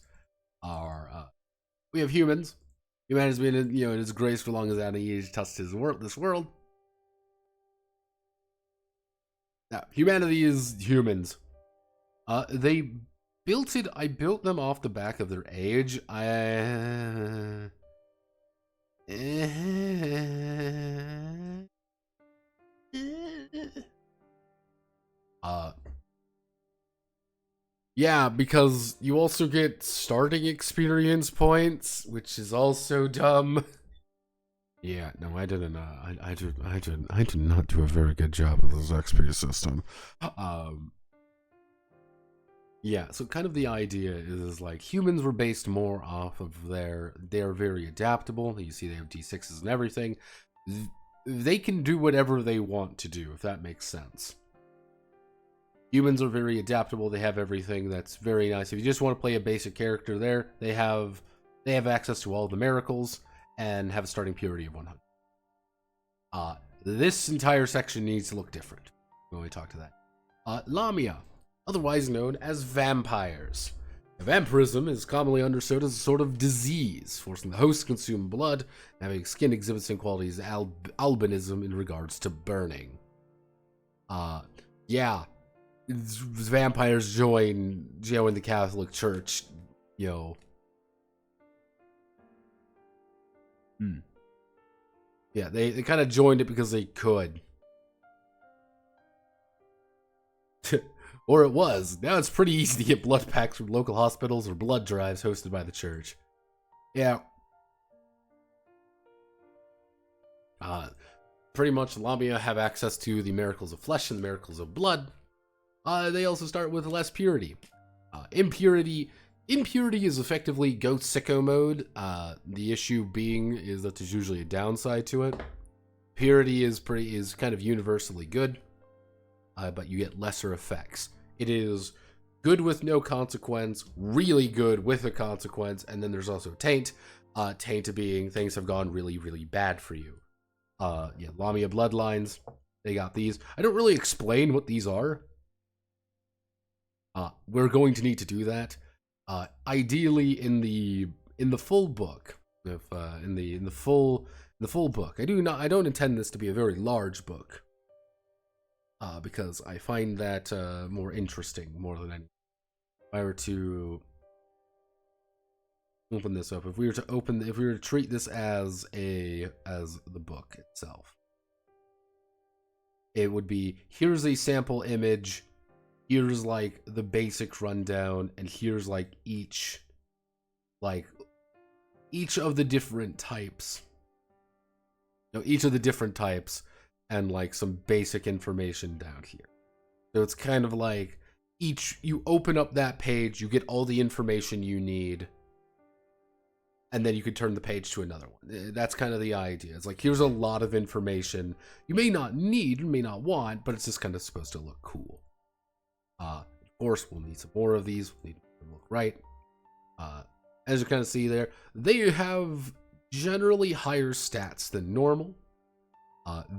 are we have humans. Human has been in his grace for long as any age touched this world. Now, humanity is humans. They built it. I built them off the back of their age. Yeah, because you also get starting experience points, which is also dumb. Yeah, no, I didn't. I did not do a very good job of this XP system. Yeah, so kind of the idea is like humans were based more off of they're very adaptable. You see, they have D6s and everything. They can do whatever they want to do, if that makes sense. Humans are very adaptable. They have everything that's very nice. If you just want to play a basic character there, they have access to all the miracles and have a starting purity of 100. This entire section needs to look different when we talk to that. Lamia, otherwise known as vampires. Vampirism is commonly understood as a sort of disease, forcing the host to consume blood, and having skin exhibits some qualities of albinism in regards to burning. Yeah. Vampires join the Catholic Church, Yeah, they kind of joined it because they could. Or it was. Now it's pretty easy to get blood packs from local hospitals or blood drives hosted by the church. Yeah. Pretty much Lamia have access to the miracles of flesh and the miracles of blood. They also start with less purity. Impurity is effectively goat sicko mode. The issue being is that there's usually a downside to it. Purity is kind of universally good, but you get lesser effects. It is good with no consequence, really good with a consequence, and then there's also taint. Taint being things have gone really, really bad for you. Yeah, Lamia bloodlines. They got these. I don't really explain what these are. We're going to need to do that. Ideally in the full book. If in the full book. I don't intend this to be a very large book. Because I find that more interesting more than anything. If I were to open this up, if we were to treat this as the book itself, it would be, here's a sample image, here's like the basic rundown, and here's like each of the different types. Each of the different types, and like some basic information down here. So it's kind of like you open up that page, you get all the information you need, and then you could turn the page to another one. That's kind of the idea. It's like, here's a lot of information you may not need, may not want, but it's just kind of supposed to look cool. Of course, we'll need some more of these. We'll need to look right. As you kind of see there, they have generally higher stats than normal.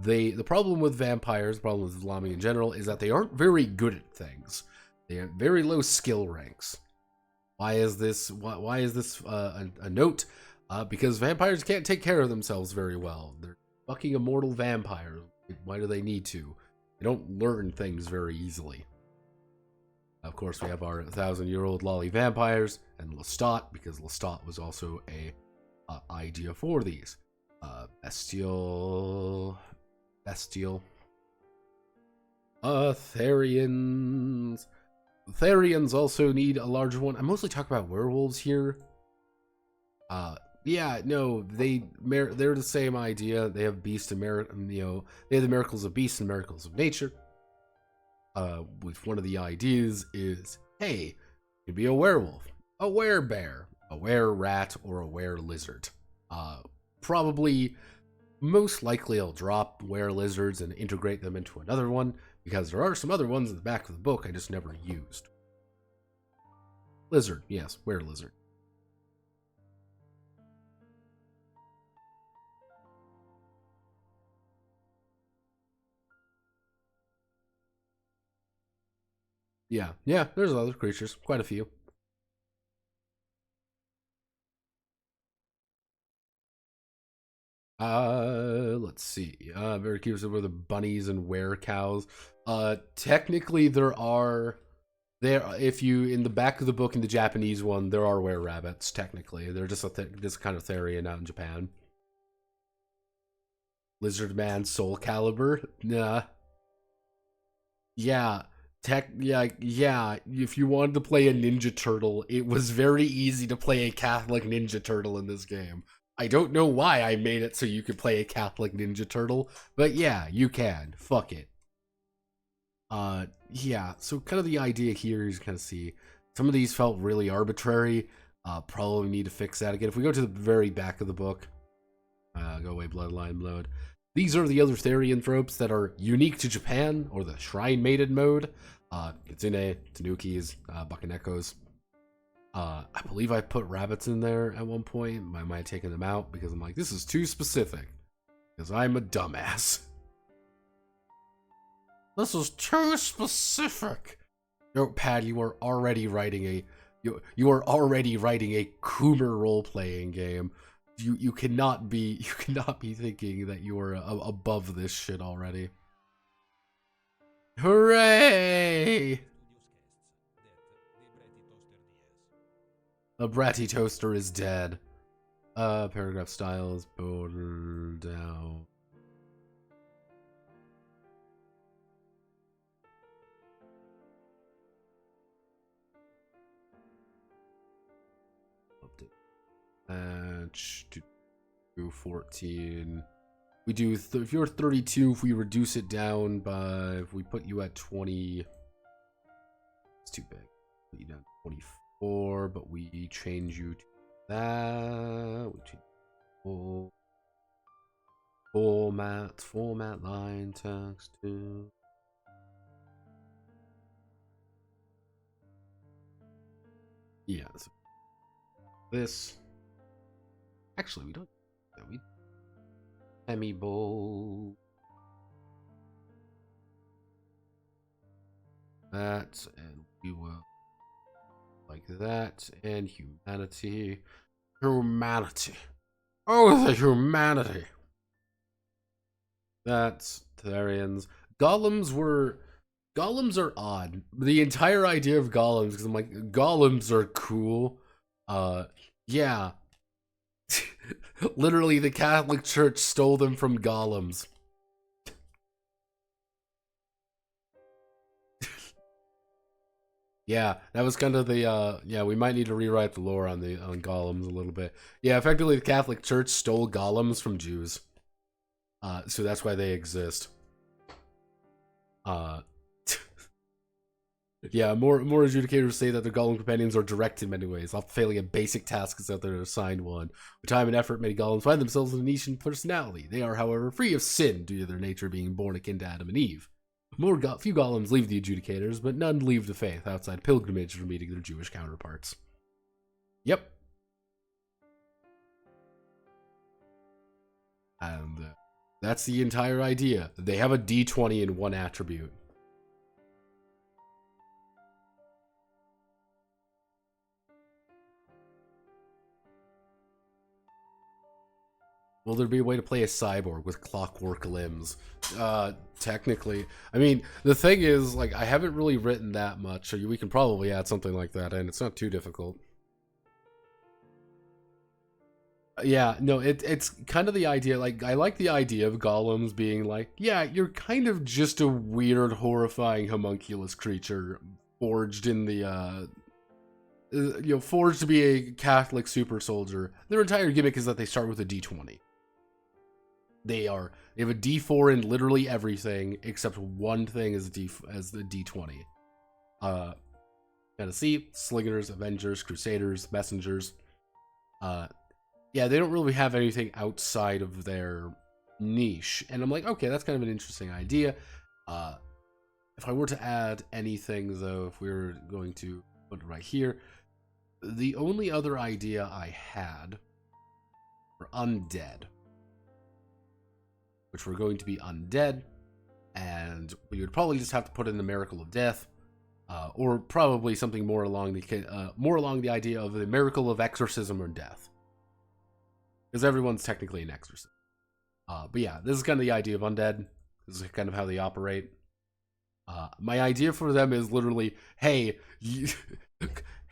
The problem with vampires, the problem with Lami in general, is that they aren't very good at things. They have very low skill ranks. Why is this? Why is this a note? Because vampires can't take care of themselves very well. They're fucking immortal vampires. Why do they need to? They don't learn things very easily. Of course, we have our 1,000-year-old lolly vampires and Lestat, because Lestat was also a idea for these. Bestial. Therians. Therians also need a larger one. I'm mostly talking about werewolves here. Yeah, no, they're the same idea. They have beast and they have the miracles of beast and miracles of nature. With one of the ideas is, hey, you could be a werewolf, a werebear, a were-rat, or a were-lizard. Probably, most likely I'll drop were-lizards and integrate them into another one, because there are some other ones in the back of the book I just never used. Lizard, yes, were-lizard. Yeah, there's other creatures, quite a few. Let's see. Very curious about the bunnies and were-cows. Technically if you, in the back of the book, in the Japanese one, there are were-rabbits, technically. They're just this kind of Therian out in Japan. Lizard Man, Soul Calibur? Nah. Yeah. Yeah, if you wanted to play a Ninja Turtle, it was very easy to play a Catholic Ninja Turtle in this game. I don't know why I made it so you could play a Catholic Ninja Turtle, but yeah, you can. Fuck it. Yeah, so kind of the idea here is kind of see, some of these felt really arbitrary. Probably need to fix that again. If we go to the very back of the book, go away, Bloodline Load. These are the other Therian tropes that are unique to Japan, or the Shrine Maiden mode. Kitsune, Tanukis, Bakanekos. I believe I put rabbits in there at one point. I might have taken them out because I'm like, this is too specific. Because I'm a dumbass. This is too specific. Notepad, you are already writing a Coomer role-playing game. You cannot be thinking that you are above this shit already. Hooray! A bratty toaster is dead. Paragraph styles, border down. Match to 14. We do, if you're 32, if we reduce it down by, if we put you at 20, it's too big. Put you down to 24, but we change you to that. We change format line text to. Yeah, so this. Actually, we don't. We Emmy Bowl. That, and we will like that, and humanity. Humanity. Oh, the humanity. That's Therians. Golems are odd. The entire idea of golems, because I'm like, golems are cool. Yeah. Literally, the Catholic Church stole them from golems. Yeah, that was kind of the, yeah, we might need to rewrite the lore on golems a little bit. Yeah, effectively, the Catholic Church stole golems from Jews. So that's why they exist. Yeah, more adjudicators say that their golem companions are direct in many ways, often failing at basic tasks that they're assigned one. With time and effort, many golems find themselves in a niche in personality. They are, however, free of sin due to their nature being born akin to Adam and Eve. Few golems leave the adjudicators, but none leave the faith outside pilgrimage for meeting their Jewish counterparts. Yep. And that's the entire idea. They have a D20 in one attribute. Will there be a way to play a cyborg with clockwork limbs? Technically. I mean, the thing is, like, I haven't really written that much, so we can probably add something like that in. It's not too difficult. Yeah, no, it's kind of the idea, like, I like the idea of golems being like, yeah, you're kind of just a weird, horrifying, homunculus creature forged in the, forged to be a Catholic super soldier. Their entire gimmick is that they start with a D20. They have a D4 in literally everything except one thing as the D20. Gotta see Slingers, Avengers, Crusaders, Messengers. Yeah, they don't really have anything outside of their niche, and I'm like, okay, that's kind of an interesting idea. If I were to add anything, though, if we were going to put it right here, the only other idea I had were undead, which were going to be undead, and we would probably just have to put in the miracle of death, or probably something more along the idea of the miracle of exorcism or death, because everyone's technically an exorcist. But yeah, this is kind of the idea of undead. This is kind of how they operate. My idea for them is literally, hey,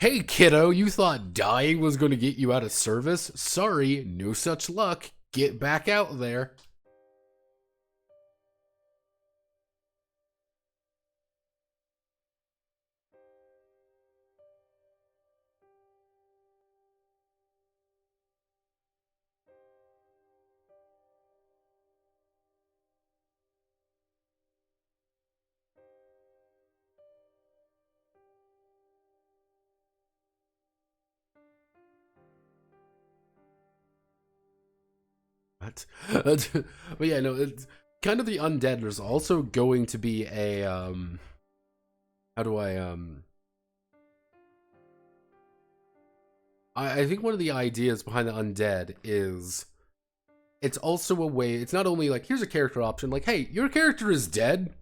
hey kiddo, you thought dying was going to get you out of service? Sorry, no such luck. Get back out there. What? But yeah, no, it's kind of the undead. There's also going to be a how do I think one of the ideas behind the undead is it's also a way, it's not only like, here's a character option, like, hey, your character is dead.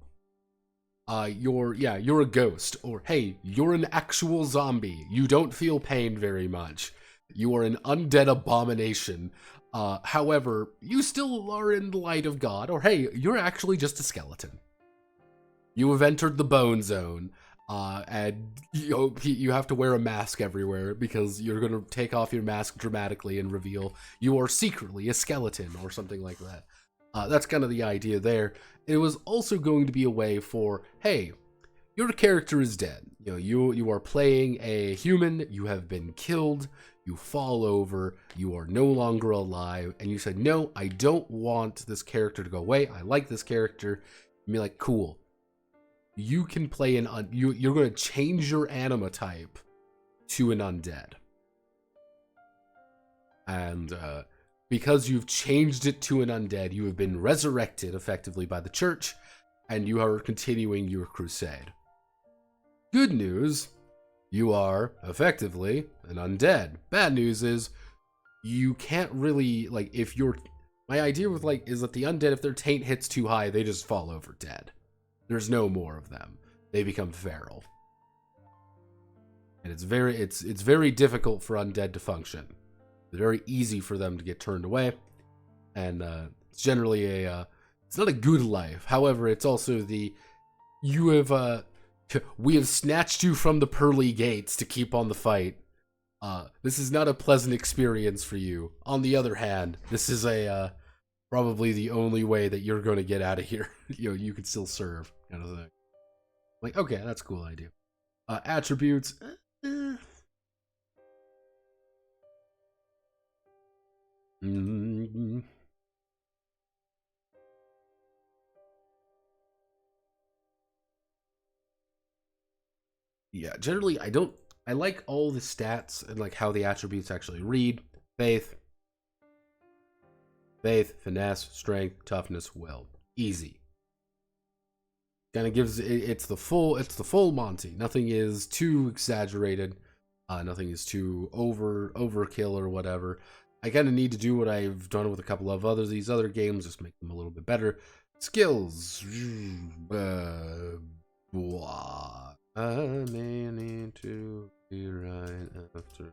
You're a ghost, or hey, you're an actual zombie. You don't feel pain very much. You are an undead abomination. However, you still are in the light of God, or hey, you're actually just a skeleton. You have entered the bone zone, and you have to wear a mask everywhere because you're going to take off your mask dramatically and reveal you are secretly a skeleton or something like that. That's kind of the idea there. It was also going to be a way for, hey, your character is dead. You are playing a human, you have been killed, you fall over, you are no longer alive, and you said, no, I don't want this character to go away. I like this character. And be like, cool. You can play you're going to change your anima type to an undead. And because you've changed it to an undead, you have been resurrected effectively by the church, and you are continuing your crusade. Good news, you are effectively an undead. Bad news is you can't really, like, if you're, my idea with, like, is that the undead, if their taint hits too high, they just fall over dead. There's no more of them. They become feral. And it's very difficult for undead to function. It's very easy for them to get turned away. And it's generally it's not a good life. However, it's also we have snatched you from the pearly gates to keep on the fight. This is not a pleasant experience for you. On the other hand, this is probably the only way that you're going to get out of here. You can still serve, kind of thing. Like, okay, that's a cool idea. Attributes. Yeah, generally I like all the stats and like how the attributes actually read. Faith, finesse, strength, toughness, will. Easy. Kind of gives it's the full Monty. Nothing is too exaggerated. Nothing is too overkill or whatever. I kind of need to do what I've done with a couple of these other games, just make them a little bit better. Skills. I may need to be right after.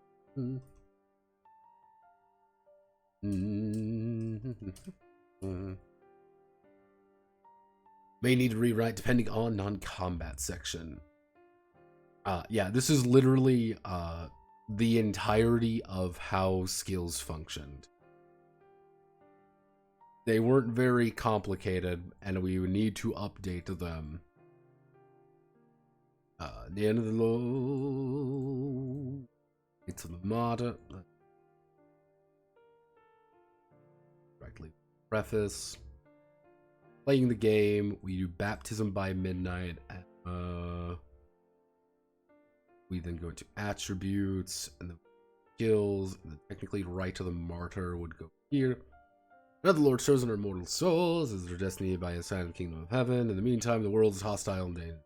May need to rewrite depending on non-combat section. Yeah, this is literally the entirety of how skills functioned. They weren't very complicated, and we would need to update them. The end of the low. It's the modder. Correctly. Preface. Playing the game. We do baptism by midnight. We then go into attributes and the skills. And then technically, right to the martyr would go here. Now the Lord shows in our mortal souls as their destiny by a sign of the kingdom of heaven. In the meantime, the world is hostile and dangerous.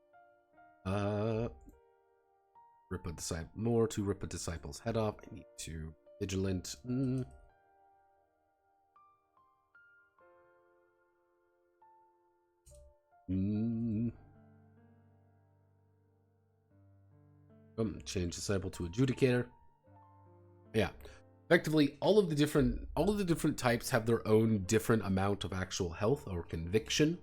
Rip a disciple more to rip a disciple's head off. I need to vigilant. Change disciple to adjudicator. Yeah. Effectively, all of the different types have their own different amount of actual health or conviction.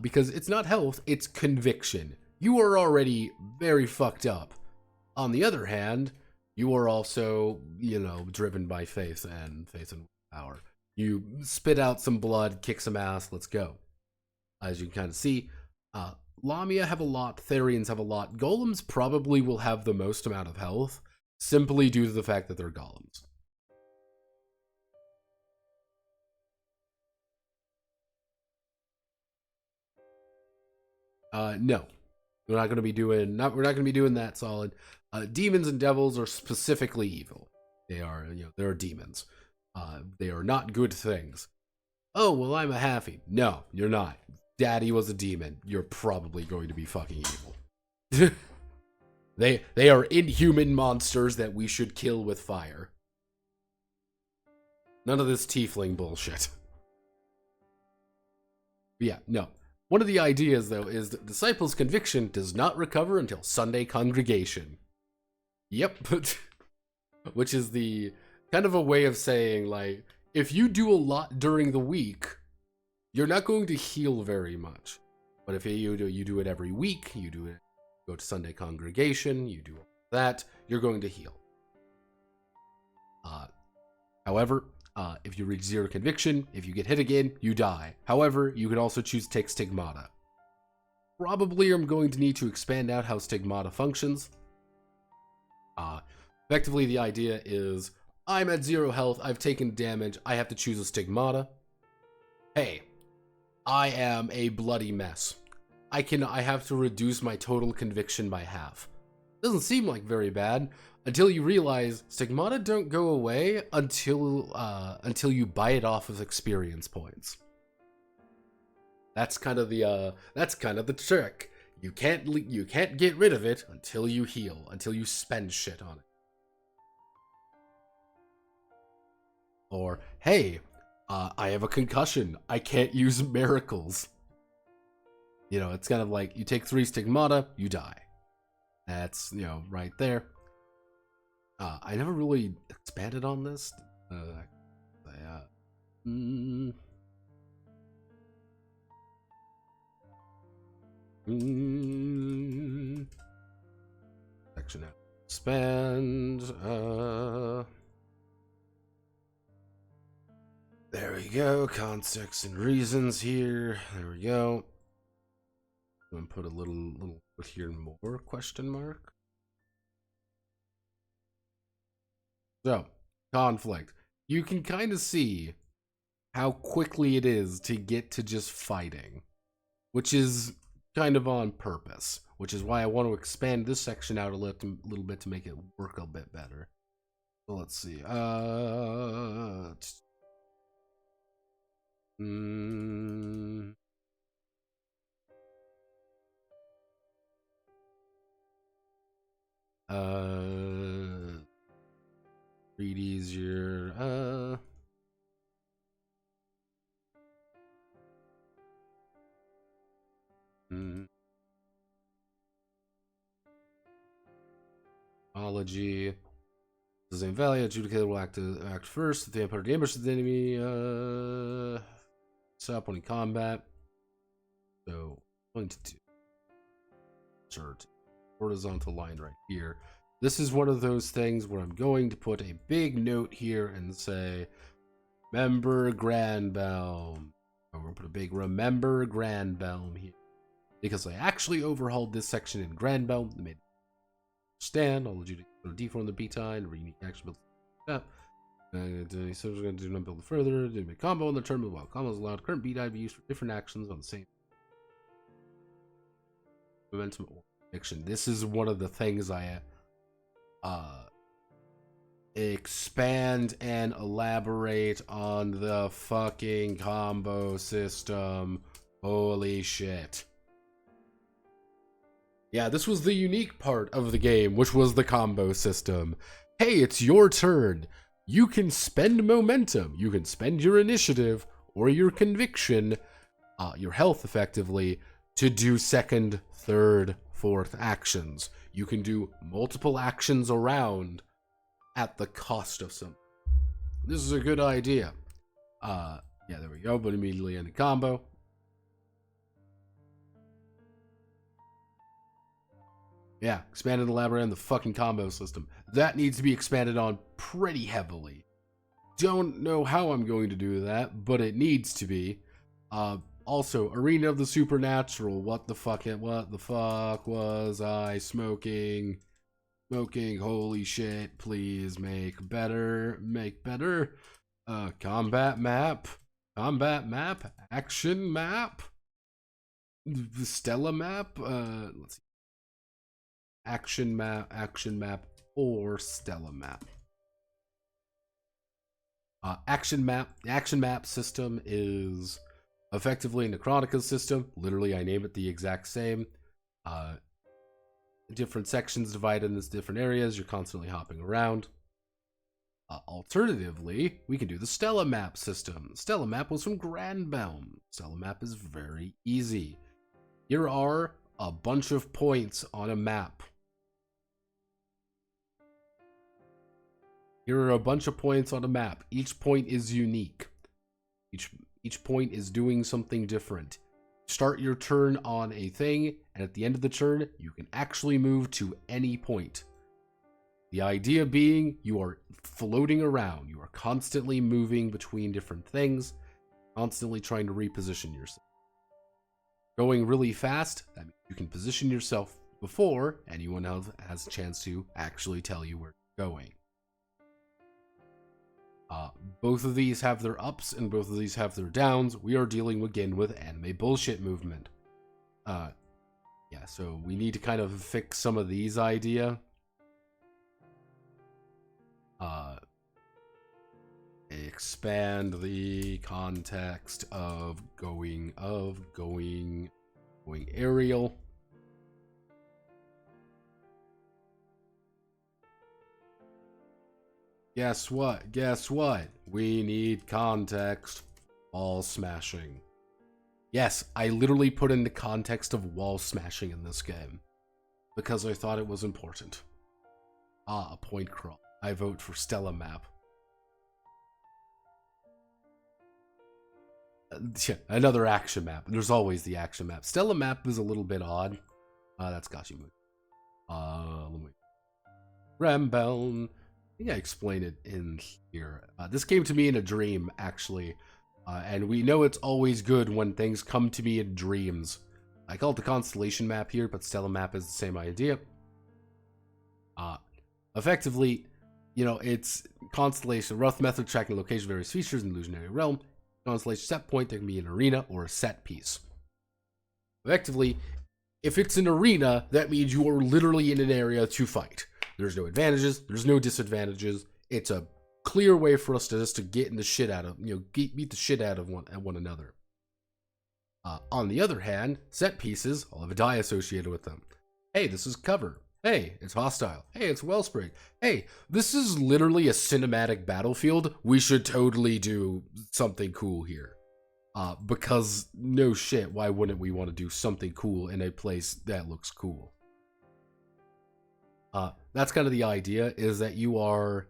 Because it's not health, it's conviction. You are already very fucked up. On the other hand, you are also, driven by faith and power. You spit out some blood, kick some ass, let's go. As you can kind of see, Lamia have a lot, Therians have a lot. Golems probably will have the most amount of health, simply due to the fact that they're golems. No. We're not going to be doing that solid. Demons and devils are specifically evil. They are, they're demons. They are not good things. Oh, well, I'm a halfie. No, you're not. Daddy was a demon. You're probably going to be fucking evil. They are inhuman monsters that we should kill with fire. None of this tiefling bullshit. Yeah, no. One of the ideas, though, is that disciples' conviction does not recover until Sunday congregation. Yep. Which is the kind of a way of saying, like, if you do a lot during the week, you're not going to heal very much. But if you do it every week, go to Sunday congregation, you do that, you're going to heal. However, if you reach 0 conviction, if you get hit again, you die. However, you can also choose to take stigmata. Probably I'm going to need to expand out how stigmata functions. Effectively, the idea is, I'm at 0 health, I've taken damage, I have to choose a stigmata. Hey, I am a bloody mess. I have to reduce my total conviction by half. Doesn't seem like very bad, until you realize stigmata don't go away until you buy it off of experience points. That's kind of the trick. You can't get rid of it until you heal, until you spend shit on it. Or, hey, I have a concussion. I can't use miracles. It's kind of like you take 3 stigmata, you die. That's, right there. I never really expanded on this. Section out. Expand. There we go. Context and reasons here. There we go. I'm gonna put a little here more question mark. So, conflict. You can kind of see how quickly it is to get to just fighting, which is kind of on purpose. which is why I want to expand this section out a little bit to make it work a bit better. So let's see. Read easier. Ology. The same value. Adjudicator will act first. If they put an ambush to the enemy. Stop when in combat. So 22. Insert horizontal line right here. This is one of those things where I'm going to put a big note here and say, remember Grandbaum. We're going to put a big remember Grandbaum here. Because I actually overhauled this section in Grandbaum. They made it stand. I'll adjudicate D4 on the B time. Unique action build up. So we're going to do not build further. Do a combo on the turn. While combo is allowed, current B die be used for different actions on the same momentum or fiction. This is one of the things I expand and elaborate on the fucking combo system. Holy shit. Yeah, this was the unique part of the game, which was the combo system. Hey, it's your turn. You can spend momentum. You can spend your initiative or your conviction, your health effectively, to do second, third, fourth actions. You can do multiple actions around at the cost of some. This is a good idea. Yeah, there we go, but immediately end the combo. Yeah, expand and elaborate on the fucking combo system. That needs to be expanded on pretty heavily. Don't know how I'm going to do that, but it needs to be. Also, Arena of the Supernatural. What the fuck was I smoking? Holy shit, please make better. Combat map, action map, Stella map, let's see. Action map, or Stella map. The action map system is effectively a Necrotica system. Literally, I name it the exact same. Different sections divided into different areas. You're constantly hopping around. Alternatively, we can do the Stella map system. Stella map was from Grandbaum. Stella map is very easy. Here are a bunch of points on a map. Here are a bunch of points on a map. Each point is unique. Each point is doing something different. Start your turn on a thing, and at the end of the turn, you can actually move to any point. The idea being, you are floating around. You are constantly moving between different things, constantly trying to reposition yourself. Going really fast, that means you can position yourself before anyone else has a chance to actually tell you where you're going. Both of these have their ups and both of these have their downs. We are dealing again with anime bullshit movement. Yeah, so we need to kind of fix some of these idea. Expand the context of going aerial. Guess what? We need context. Wall smashing. Yes, I literally put in the context of wall smashing in this game. Because I thought it was important. A point crawl. I vote for Stella map. Another action map. There's always the action map. Stella map is a little bit odd. That's Gashi Moon. Rambeln. I think I explained it in here. This came to me in a dream, actually. And we know it's always good when things come to me in dreams. I call it the constellation map here, but Stella map is the same idea. Effectively, you know, it's constellation, rough method tracking location, various features in the illusionary realm. Constellation set point, there can be an arena or a set piece. Effectively, If it's an arena, that means you are literally in an area to fight. There's no advantages, there's no disadvantages. It's a clear way for us to just to get in the shit out of, beat the shit out of one another. On the other hand, set pieces all have a die associated with them. Hey, this is cover. Hey, it's hostile. Hey, it's wellspring. Hey, this is literally a cinematic battlefield. We should totally do something cool here. Because no shit, why wouldn't we want to do something cool in a place that looks cool? That's kind of the idea, is that you are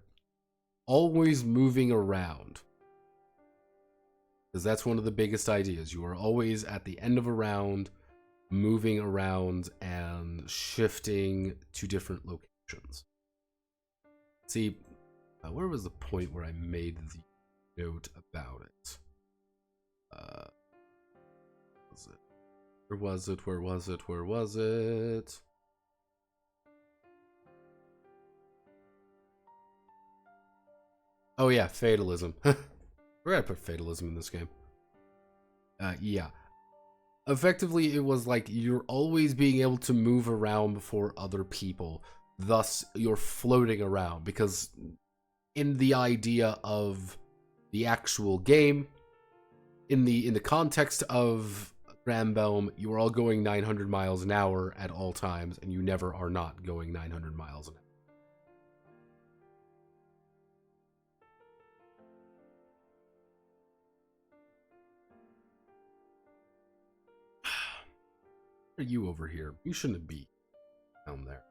always moving around. Because that's one of the biggest ideas. You are always at the end of a round, moving around and shifting to different locations. See, where was the point where I made the note about it? Where was it? Oh yeah, fatalism. We're gonna put fatalism in this game. Yeah. Effectively, it was like you're always being able to move around before other people. Thus, you're floating around, because in the idea of the actual game, in the context of Granbelm, you are all going 900 miles an hour at all times, and you never are not going 900 miles an hour. Why are you over here? You shouldn't be down there.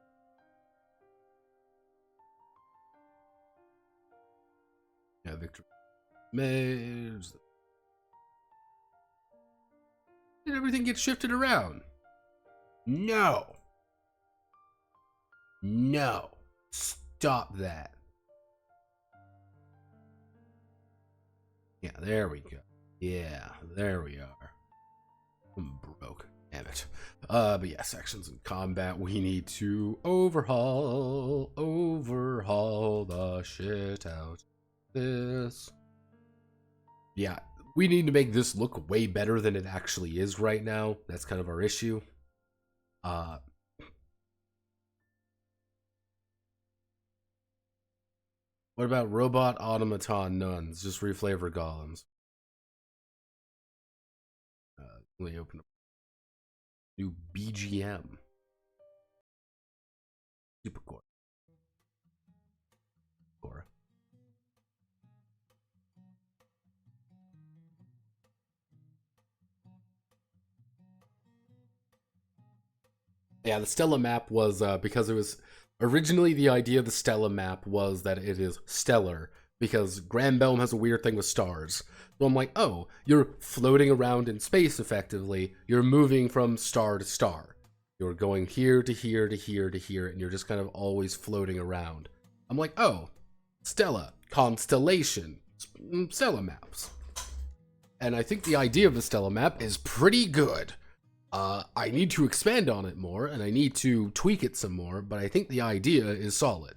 Yeah, Victor. Maze. Did everything get shifted around? No. No. Stop that. Yeah, there we go. Yeah, there we are. I'm broke. Damn it. But yeah, sections in combat, we need to overhaul the shit out this. Yeah, we need to make this look way better than it actually is right now. That's kind of our issue. What about robot automaton nuns? Just reflavor golems. Let me open up new BGM. Supercore. Yeah, the Stella map was because it was originally the idea of the Stella map was that it is stellar because Granbelm has a weird thing with stars. So I'm like, oh, you're floating around in space effectively. You're moving from star to star. You're going here to here to here to here, and you're just kind of always floating around. I'm like, oh, Stella, constellation, Stella maps. And I think the idea of the Stella map is pretty good. I need to expand on it more, and I need to tweak it some more, but I think the idea is solid.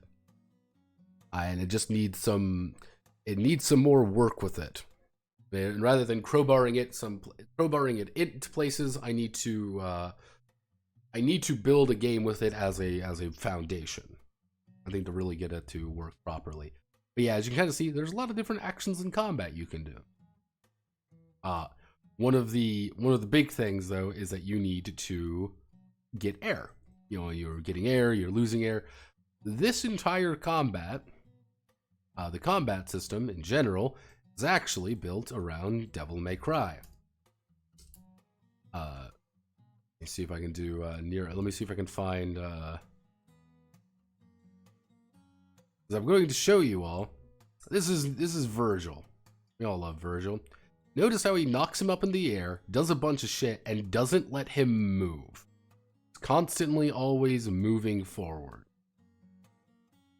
And it just needs some more work with it. And rather than crowbarring it into places, I need to build a game with it as a foundation. I think to really get it to work properly. But yeah, as you can kind of see, there's a lot of different actions in combat you can do. One of the big things though is that you need to get air. You know, you're getting air, you're losing air. This entire combat, the combat system in general, is actually built around Devil May Cry. Let me see if I can do let me see if I can find. Because I'm going to show you all. This is Virgil. We all love Virgil. Notice how he knocks him up in the air, does a bunch of shit, and doesn't let him move. He's constantly always moving forward.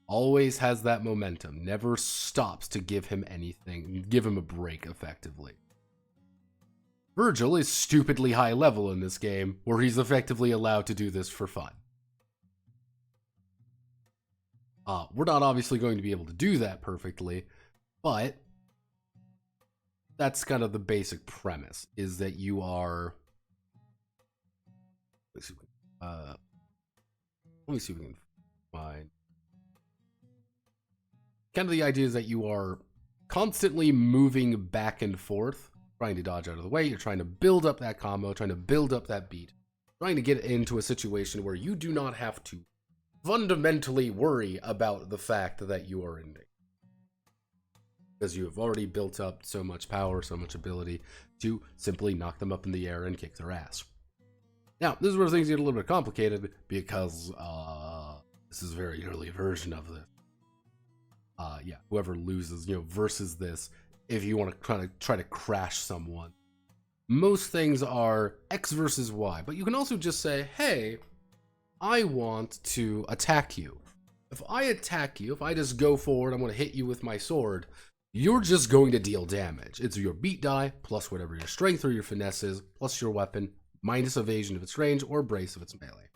Always has that momentum. Never stops to give him anything, give him a break, effectively. Virgil is stupidly high level in this game, where he's effectively allowed to do this for fun. We're not obviously going to be able to do that perfectly, but that's kind of the basic premise, is that you are... let me see if we can find. Kind of the idea is that you are constantly moving back and forth, trying to dodge out of the way. You're trying to build up that combo, trying to build up that beat, trying to get into a situation where you do not have to fundamentally worry about the fact that you are in danger. Because you have already built up so much power, so much ability to simply knock them up in the air and kick their ass. Now, this is where things get a little bit complicated because this is a very early version of this. Yeah, whoever loses, versus this, if you want to try to crash someone. Most things are X versus Y, but you can also just say, hey, I want to attack you. If I attack you, if I just go forward, I'm going to hit you with my sword, you're just going to deal damage. It's your beat die, plus whatever your strength or your finesse is, plus your weapon, minus evasion if it's range, or brace if it's melee.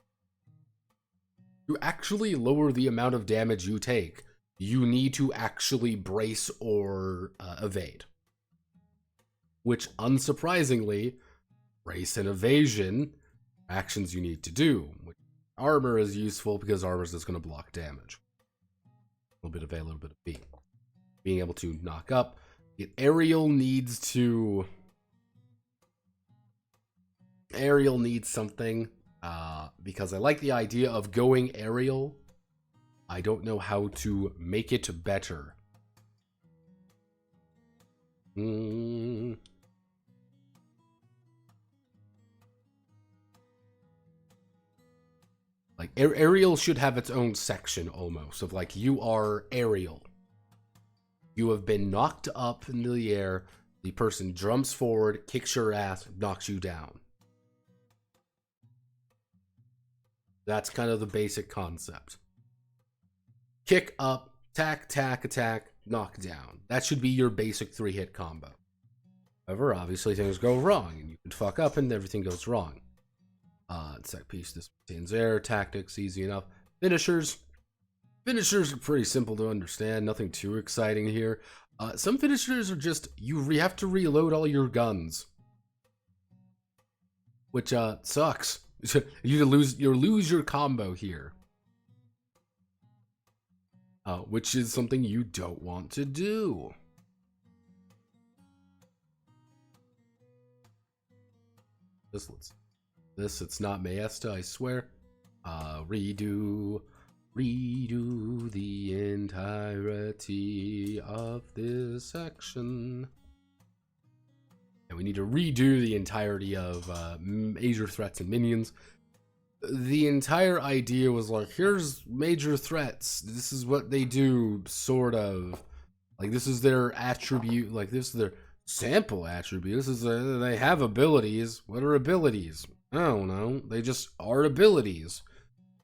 To actually lower the amount of damage you take, you need to actually brace or evade. Which, unsurprisingly, brace and evasion are actions you need to do. Which armor is useful because armor is just going to block damage. A little bit of A, a little bit of B. Being able to knock up. Aerial needs to... Aerial needs something. Because I like the idea of going aerial. I don't know how to make it better. Like, aerial should have its own section, almost, of like, you are aerial. You have been knocked up into the air, the person jumps forward, kicks your ass, knocks you down. That's kind of the basic concept. Kick up, attack, knock down. That should be your basic 3-hit combo. However, obviously things go wrong, and you can fuck up and everything goes wrong. Set piece, this contains air, tactics, easy enough. Finishers. Finishers are pretty simple to understand, nothing too exciting here. Some finishers are just, you have to reload all your guns. Which, sucks. You lose your combo here. Which is something you don't want to do. It's not Maesta, I swear. Redo the entirety of this section. And we need to redo the entirety of major threats and minions. The entire idea was like, here's major threats. This is what they do, sort of. Like, this is their attribute. Like, this is their sample attribute. This is they have abilities. What are abilities? I don't know. They just are abilities.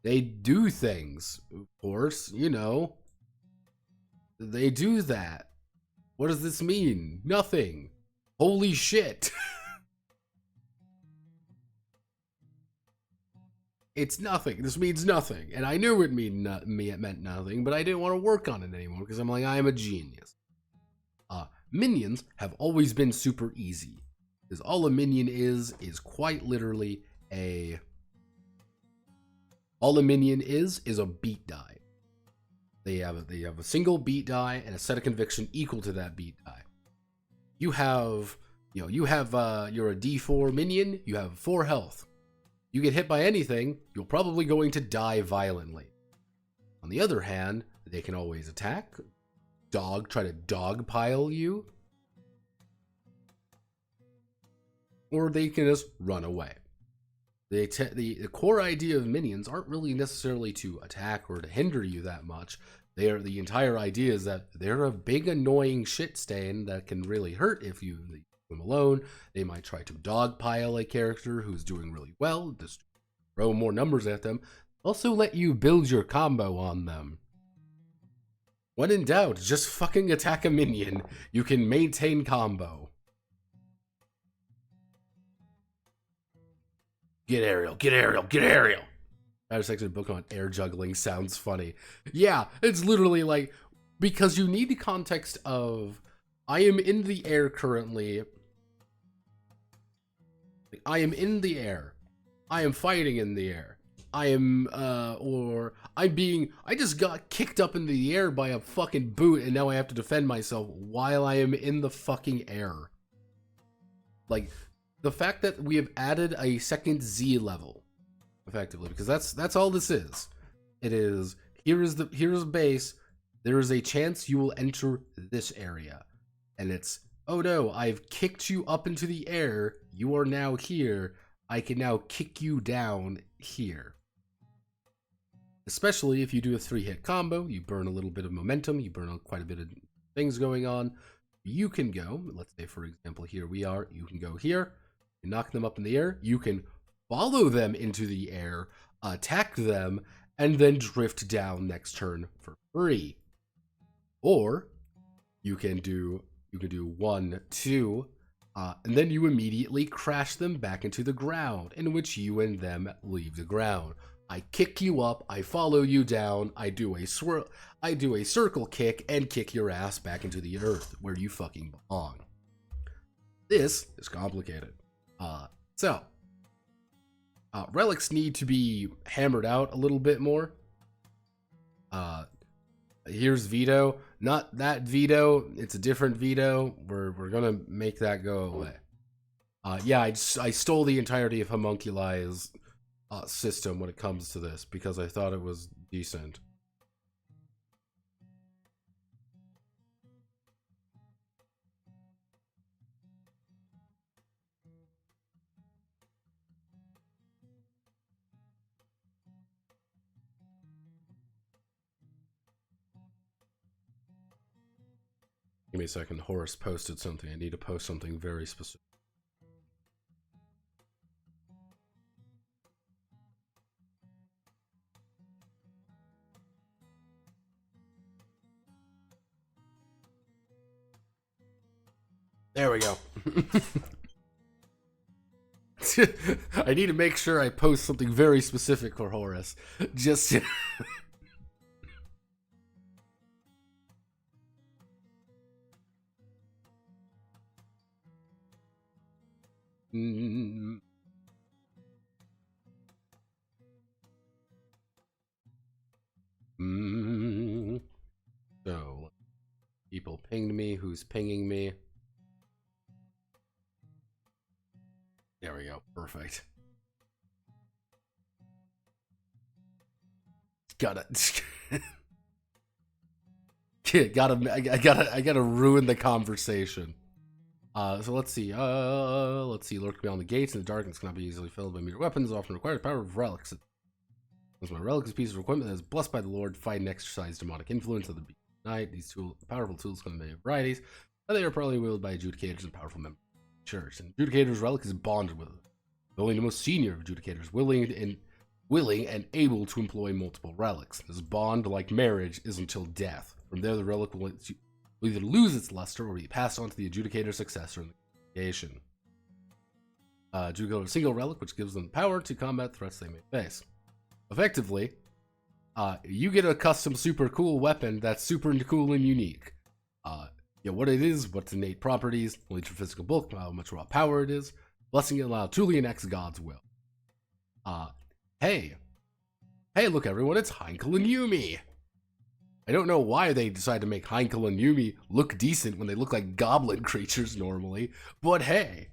They do things. Of course, They do that. What does this mean? Nothing. Holy shit. It's nothing. This means nothing. And I knew it meant nothing, but I didn't want to work on it anymore because I'm like, I am a genius. Minions have always been super easy. Because all a minion is quite literally all a minion is a beat die. They have a single beat die and a set of conviction equal to that beat die. You're a D4 minion, you have 4 health. You get hit by anything, you're probably going to die violently. On the other hand, they can always attack, try to dogpile you, or they can just run away. The core idea of minions aren't really necessarily to attack or to hinder you that much. The entire idea is that they're a big annoying shit stain that can really hurt if you leave them alone. They might try to dogpile a character who's doing really well, just throw more numbers at them. Also let you build your combo on them. When in doubt, just fucking attack a minion. You can maintain combo. Get aerial, get aerial, get aerial. I was actually a book on air juggling. Sounds funny. Yeah, it's literally like, because you need the context of, I am in the air currently. I am in the air. I am fighting in the air. I am, I just got kicked up into the air by a fucking boot and now I have to defend myself while I am in the fucking air. Like, the fact that we have added a second Z level, effectively, because that's all this is. It is, here's a base, there is a chance you will enter this area. And it's, oh no, I've kicked you up into the air, you are now here, I can now kick you down here. Especially if you do a 3-hit combo, you burn a little bit of momentum, you burn quite a bit of things going on. You can go, let's say for example here we are, you can go here, you knock them up in the air, you can follow them into the air, attack them, and then drift down next turn for free. Or you can do 1, 2, and then you immediately crash them back into the ground, in which you and them leave the ground. I kick you up, I follow you down, I do a circle kick, and kick your ass back into the earth, where you fucking belong. This is complicated. Relics need to be hammered out a little bit more. Here's Veto. Not that Veto, it's a different Veto. We're gonna make that go away. Yeah, I stole the entirety of Homunculi's system when it comes to this, because I thought it was decent. Give me a second. Horace posted something. I need to post something very specific. There we go. I need to make sure I post something very specific for Horace. Just... So, people pinged me. Who's pinging me? There we go. Perfect. Gotta ruin the conversation. So let's see. Lurk beyond the gates in the darkness cannot be easily filled by mere weapons. Often requires power of relics. As my relic is a piece of equipment that is blessed by the Lord, fight and exercise demonic influence of the night. These powerful tools come in many varieties, and they are probably wielded by adjudicators and powerful members of the church. And adjudicator's relic is bonded with it. Only the most senior of adjudicators willing and able to employ multiple relics. This bond, like marriage, is until death. From there, the relic will either lose its luster or be passed on to the adjudicator's successor in the congregation. Adjudicator a single relic, which gives them the power to combat threats they may face. Effectively, you get a custom super cool weapon that's super cool and unique. What it is, what's innate properties, only for physical bulk, how much raw power it is, blessing it allow truly enact God's will. Hey, look everyone, it's Heinkel and Yumi. I don't know why they decided to make Heinkel and Yumi look decent when they look like goblin creatures normally, but hey.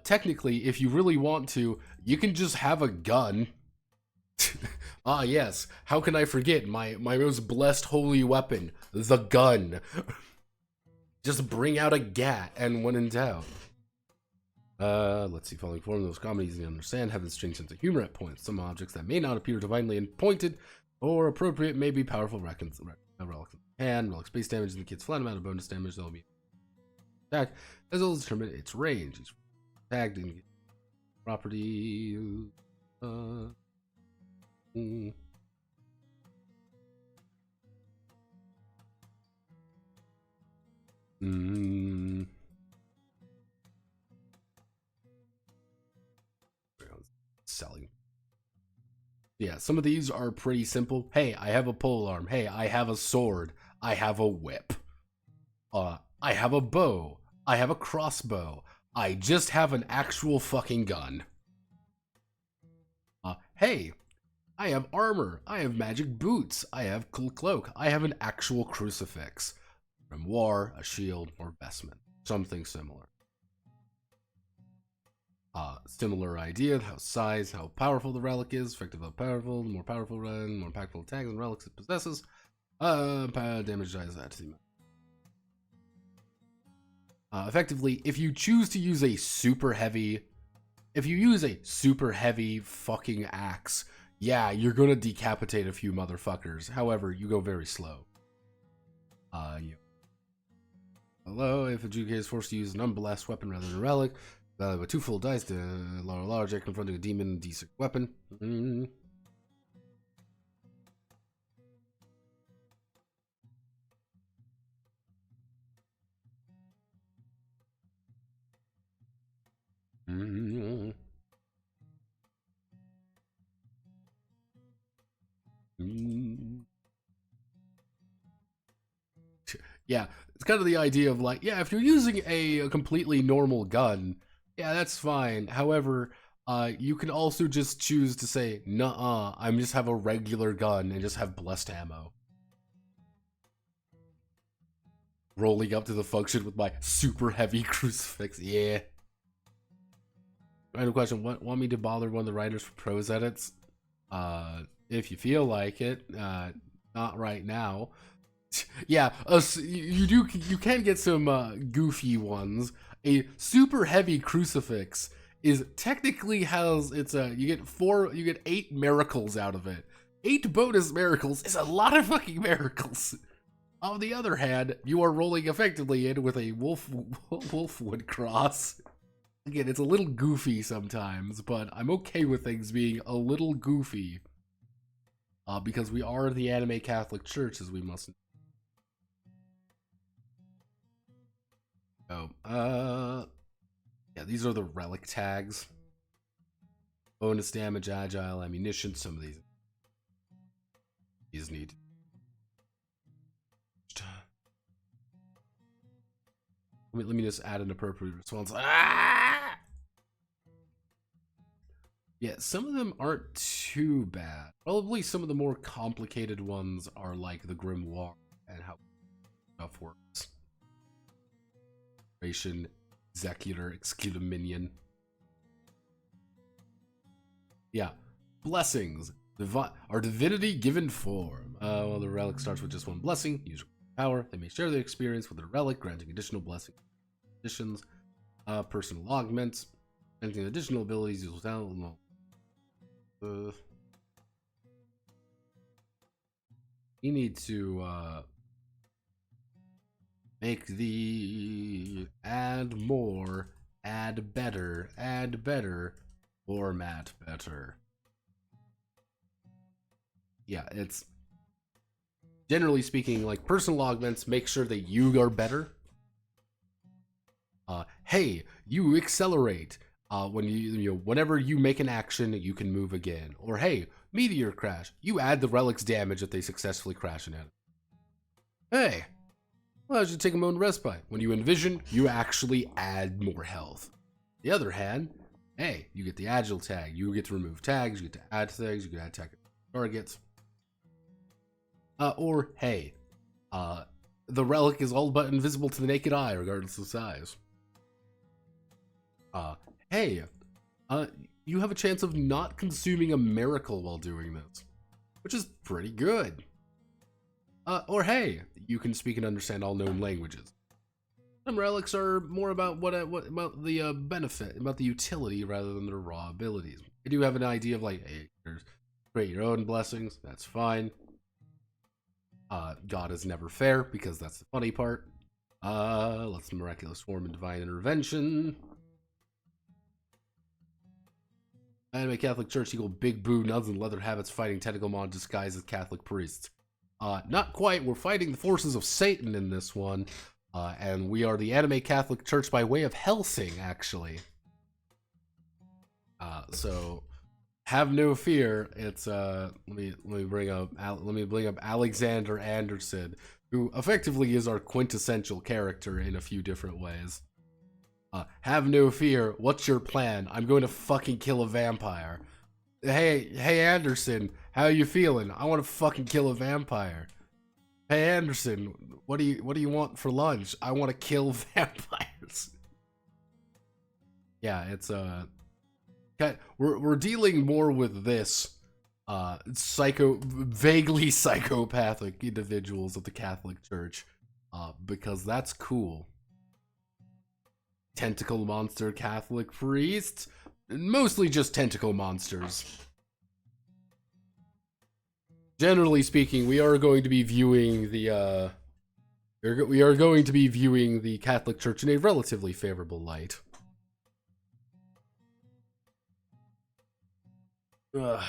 Technically, if you really want to, you can just have a gun. Yes, how can I forget my most blessed holy weapon, the gun. Just bring out a gat, and when in doubt. Let's see, following form of those comedies you understand have this strange sense of humor at points. Some objects that may not appear divinely pointed or appropriate may be powerful relics in the hand. Relic space damage in the kid's flat amount of bonus damage that will be attack, as well as determine its range. Each tagged in property. Selling. Yeah, some of these are pretty simple. Hey, I have a polearm. Hey, I have a sword. I have a whip. I have a bow. I have a crossbow. I just have an actual fucking gun. hey, I have armor, I have magic boots, I have cloak, I have an actual crucifix. Grimoire, a shield, or vestment. Something similar. Similar idea, how size, how powerful the relic is, effective how powerful, the more powerful run, more impactful attacks and relics it possesses. Damage dies that to the effectively, if you choose to use a super heavy fucking axe, yeah, you're gonna decapitate a few motherfuckers. However, you go very slow. Yeah. Hello, if a Juke is forced to use an unblessed weapon rather than a relic, with 2 full dice to lower large, confronting a demon D6 weapon. Yeah, it's kind of the idea of like, yeah, if you're using a completely normal gun, yeah, that's fine. However, you can also just choose to say, nuh-uh, I'm just have a regular gun and just have blessed ammo. Rolling up to the function with my super heavy crucifix, yeah. Random question, want me to bother one of the writers for prose edits? If you feel like it, not right now. Yeah, you can get some goofy ones. A super heavy crucifix is technically has you get 8 miracles out of it. 8 bonus miracles is a lot of fucking miracles. On the other hand, you are rolling effectively in with a wolfwood cross. Again, it's a little goofy sometimes, but I'm okay with things being a little goofy. Because we are the anime Catholic Church, as we must. Yeah, these are the relic tags. Bonus damage, agile, ammunition, some of these need. Let me just add an appropriate response. Ah! Yeah, some of them aren't too bad. Probably some of the more complicated ones are like the Grimoire and how stuff works. Executor, execute a minion. Yeah, blessings. Our divinity given form. Well, the relic starts with just 1 blessing. Use power. They may share their experience with the relic, granting additional blessing additions. Personal augments. Granting additional abilities. Use without. You need to make the add more, add better format better. Yeah, it's generally speaking, like personal augments make sure that you are better. Hey, you accelerate. Whenever you make an action, you can move again. Or hey, meteor crash. You add the relic's damage if they successfully crash in it. Hey, well, I should take a moment respite. When you envision, you actually add more health. The other hand, hey, you get the agile tag. You get to remove tags. You get to add things. You can add targets. Or hey, the relic is all but invisible to the naked eye, regardless of size. Hey, you have a chance of not consuming a miracle while doing this, which is pretty good. Or hey, you can speak and understand all known languages. Some relics are more about what about the benefit, about the utility rather than their raw abilities. I do have an idea of like, hey, create your own blessings. That's fine. God is never fair because that's the funny part. Let's miraculous form and divine intervention. Anime Catholic Church equal big boo nuns and leather habits fighting tentacle mon disguised as Catholic priests. Not quite. We're fighting the forces of Satan in this one. And we are the Anime Catholic Church by way of Hellsing, actually. So have no fear. It's let me bring up Alexander Anderson, who effectively is our quintessential character in a few different ways. Have no fear. What's your plan? I'm going to fucking kill a vampire. Hey, Anderson, how you feeling? I want to fucking kill a vampire. Hey, Anderson, what do you want for lunch? I want to kill vampires. Yeah, it's we're dealing more with this vaguely psychopathic individuals of the Catholic Church, because that's cool. Tentacle monster Catholic priests, mostly just tentacle monsters. Generally speaking, we are going to be viewing the Catholic Church in a relatively favorable light. Ugh.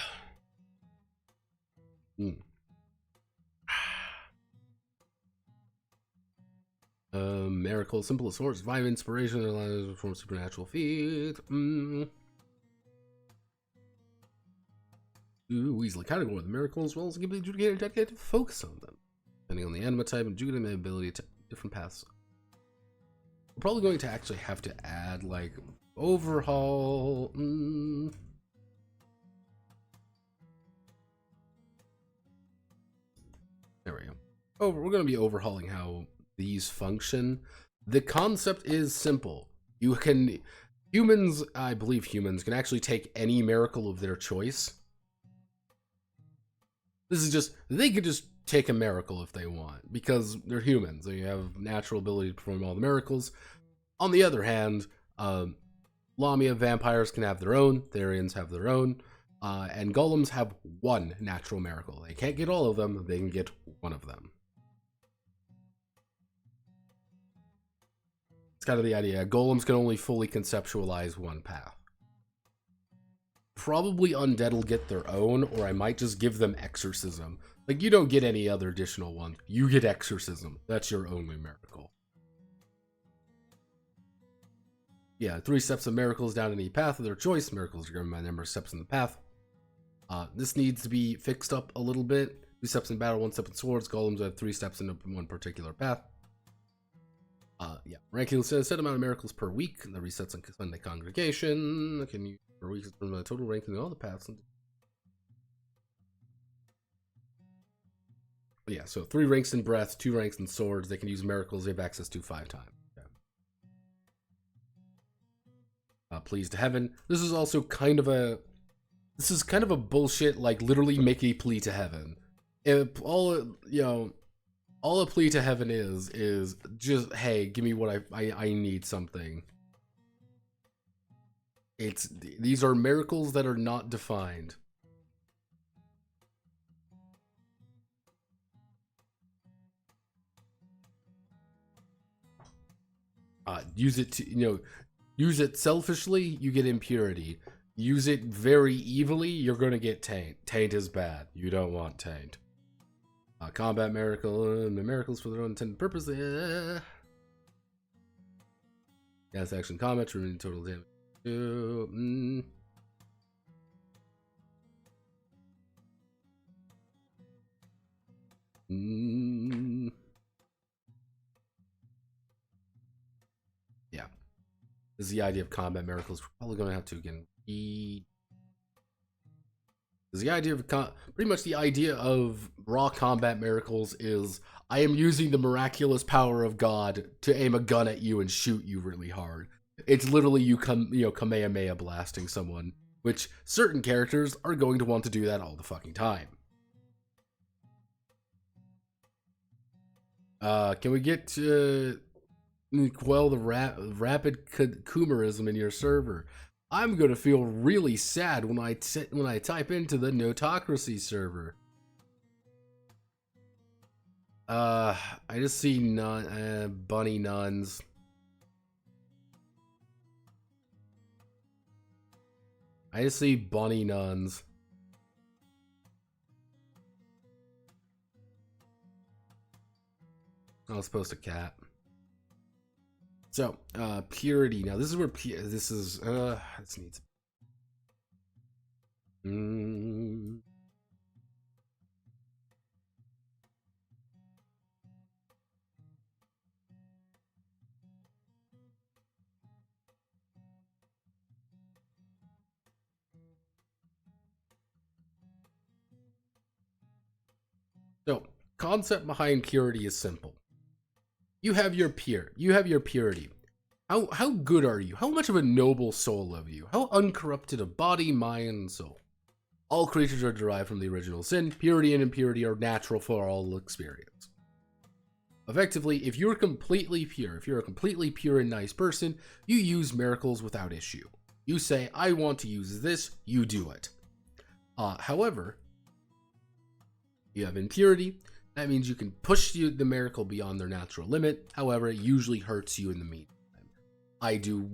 Miracle, simple as source, divine inspiration, from supernatural feat. Easily category with miracles, as well as give the adjudicator dedicated to focus on them. Depending on the anima type and adjudicator ability to different paths. We're probably going to actually have to add like overhaul. There we go. We're going to be overhauling how these function. The concept is simple. I believe humans can actually take any miracle of their choice. They could just take a miracle if they want, because they're humans. They have natural ability to perform all the miracles. On the other hand, Lamia vampires can have their own, Therians have their own, and golems have one natural miracle. They can't get all of them, they can get one of them. It's kind of the idea. Golems can only fully conceptualize one path. Probably undead will get their own, or I might just give them exorcism. Like, you don't get any other additional one. You get exorcism. That's your only miracle. Yeah, 3 steps of miracles down any path of their choice. Miracles are given by the number of steps in the path. This needs to be fixed up a little bit. 2 steps in battle, 1 step in swords. Golems have 3 steps in one particular path. Yeah, ranking the set amount of miracles per week. That resets on Sunday congregation. Can you per week from the total ranking of all the paths? Yeah, so 3 ranks in breath, 2 ranks in swords. They can use miracles they have access to 5 times. Yeah. Pleas to heaven. This is also kind of a bullshit, like literally make a plea to heaven. If all a plea to heaven is just, hey, give me what I need something. These are miracles that are not defined. Use it selfishly, you get impurity. Use it very evilly, you're gonna get taint. Taint is bad. You don't want taint. Combat miracle, miracles for their own intended purpose. Gas action combat, remaining total damage. Yeah. This is the idea of combat miracles. We're probably going to have to again. The idea of pretty much the idea of raw combat miracles is I am using the miraculous power of God to aim a gun at you and shoot you really hard. It's literally you Kamehameha blasting someone, which certain characters are going to want to do that all the fucking time. Can we get to quell the rapid coomerism in your server? I'm gonna feel really sad when I type into the Notocracy server. I just see bunny nuns. I just see bunny nuns. I was supposed to cat. So, purity. Now, this is where this needs. concept behind purity is simple. You have your purity. How good are you? How much of a noble soul are you? How uncorrupted of body, mind, and soul? All creatures are derived from the original sin. Purity and impurity are natural for all experience. Effectively, if you're completely pure, if you're a completely pure and nice person, you use miracles without issue. You say, I want to use this, you do it. However, you have impurity. That means you can push the miracle beyond their natural limit. However, it usually hurts you in the meantime. I do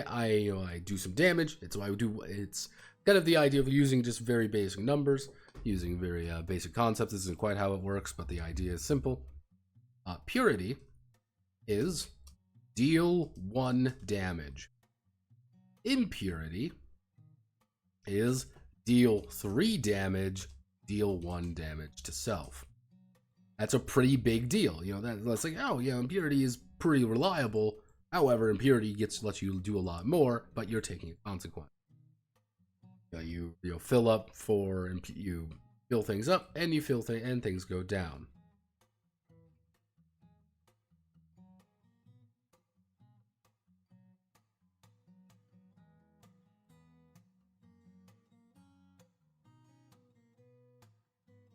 I do some damage. It's kind of the idea of using just very basic numbers, using very basic concepts. This isn't quite how it works, but the idea is simple. Purity is deal 1 damage. Impurity is deal 3 damage, deal 1 damage to self. That's a pretty big deal. You know, that's like, oh yeah, impurity is pretty reliable. However, impurity lets you do a lot more, but you're taking a consequence. You fill up you fill things up, and you fill and things go down.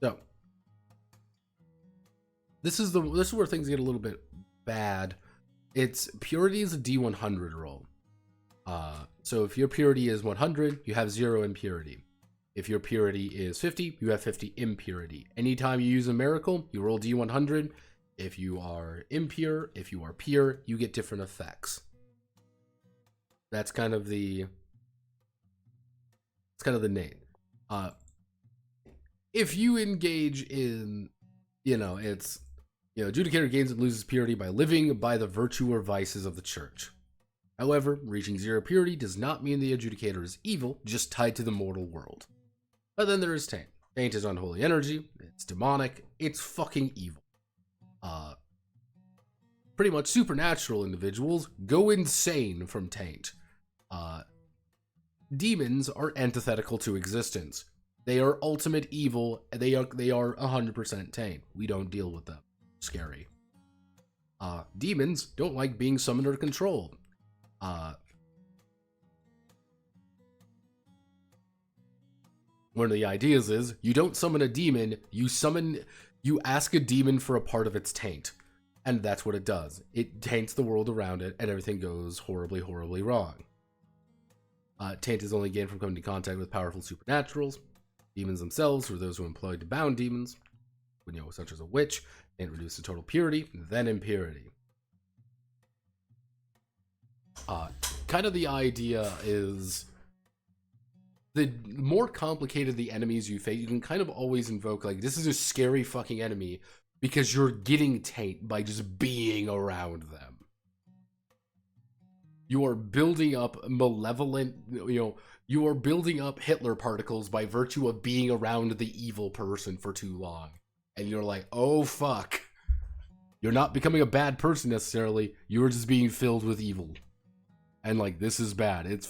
So this is where things get a little bit bad. Purity is a D100 roll. So if your purity is 100, you have 0 impurity. If your purity is 50, you have 50 impurity. Anytime you use a miracle, you roll D100. If you are impure, if you are pure, you get different effects. That's kind of the name. If you engage in, adjudicator gains and loses purity by living by the virtue or vices of the church. However, reaching 0 purity does not mean the adjudicator is evil, just tied to the mortal world. But then there is Taint. Taint is unholy energy, it's demonic, it's fucking evil. Pretty much supernatural individuals go insane from Taint. Demons are antithetical to existence. They are ultimate evil, they are 100% Taint. We don't deal with them. Scary. Demons don't like being summoned or controlled. One of the ideas is you don't summon a demon, you ask a demon for a part of its taint, and that's what it does. It taints the world around it, and everything goes horribly, horribly wrong. Taint is only gained from coming into contact with powerful supernaturals. Demons themselves, or those who employ to bound demons, such as a witch, and reduce the total purity, then impurity. Kind of the idea is, the more complicated the enemies you face, you can kind of always invoke, like, this is a scary fucking enemy, because you're getting taint by just being around them. You are building up malevolent, you are building up Hitler particles by virtue of being around the evil person for too long. And you're like, oh fuck. You're not becoming a bad person necessarily, you're just being filled with evil. And like, this is bad.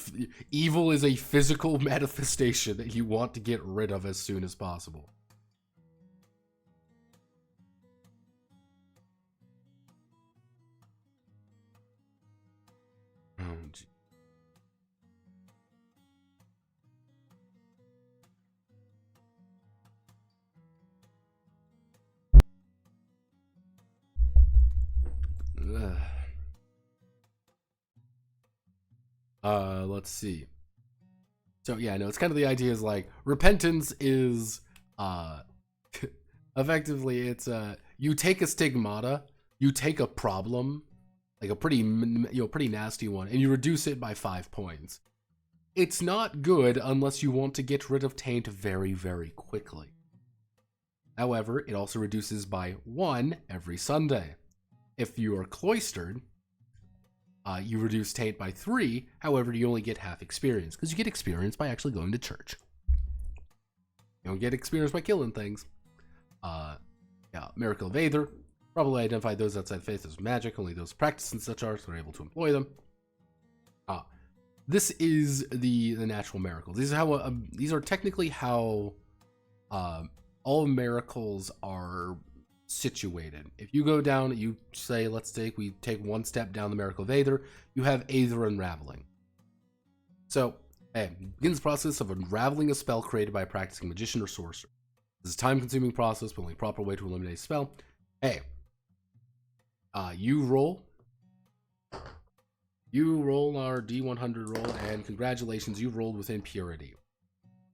Evil is a physical manifestation that you want to get rid of as soon as possible. Oh, gee. Let's see. So yeah, no, it's kind of the idea is like, repentance is effectively it's you take a stigmata, you take a problem, like a pretty nasty one, and you reduce it by 5 points. It's not good unless you want to get rid of taint very, very quickly. However, it also reduces by 1 every Sunday. If you are cloistered, you reduce taint by 3, however, you only get half experience, because you get experience by actually going to church. You don't get experience by killing things. Miracle of Aether. Probably identify those outside faith as magic, only those practicing such arts are able to employ them. This is the natural miracles. These are technically how all miracles are situated. If you go down, you say, we take one step down the Miracle of Aether, you have Aether Unraveling. So, hey, begins the process of unraveling a spell created by a practicing magician or sorcerer. This is a time-consuming process, but only a proper way to eliminate a spell. Hey, you roll our D100 roll, and congratulations, you rolled within purity.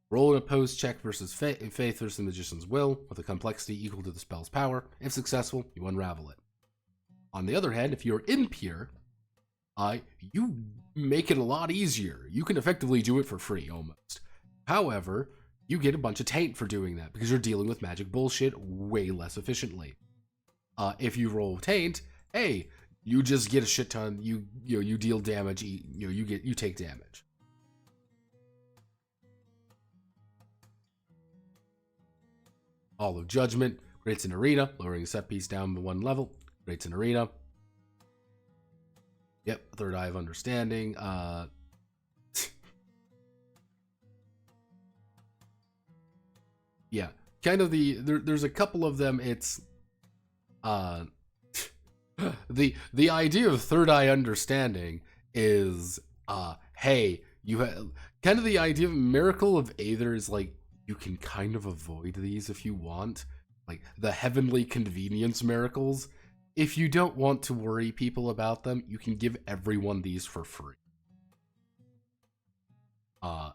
Roll an opposed check versus faith versus the magician's will, with a complexity equal to the spell's power. If successful, you unravel it. On the other hand, if you're impure, you make it a lot easier. You can effectively do it for free, almost. However, you get a bunch of taint for doing that, because you're dealing with magic bullshit way less efficiently. If you roll taint, hey, you just get a shit ton. You deal damage. You take damage. All of Judgment creates an arena, lowering a set piece down to 1 level. Creates an arena. Yep, Third Eye of Understanding. Yeah, kind of there's a couple of them. It's the idea of Third Eye Understanding is hey, you have kind of the idea of Miracle of Aether is like, you can kind of avoid these if you want, like the heavenly convenience miracles. If you don't want to worry people about them, you can give everyone these for free. Oh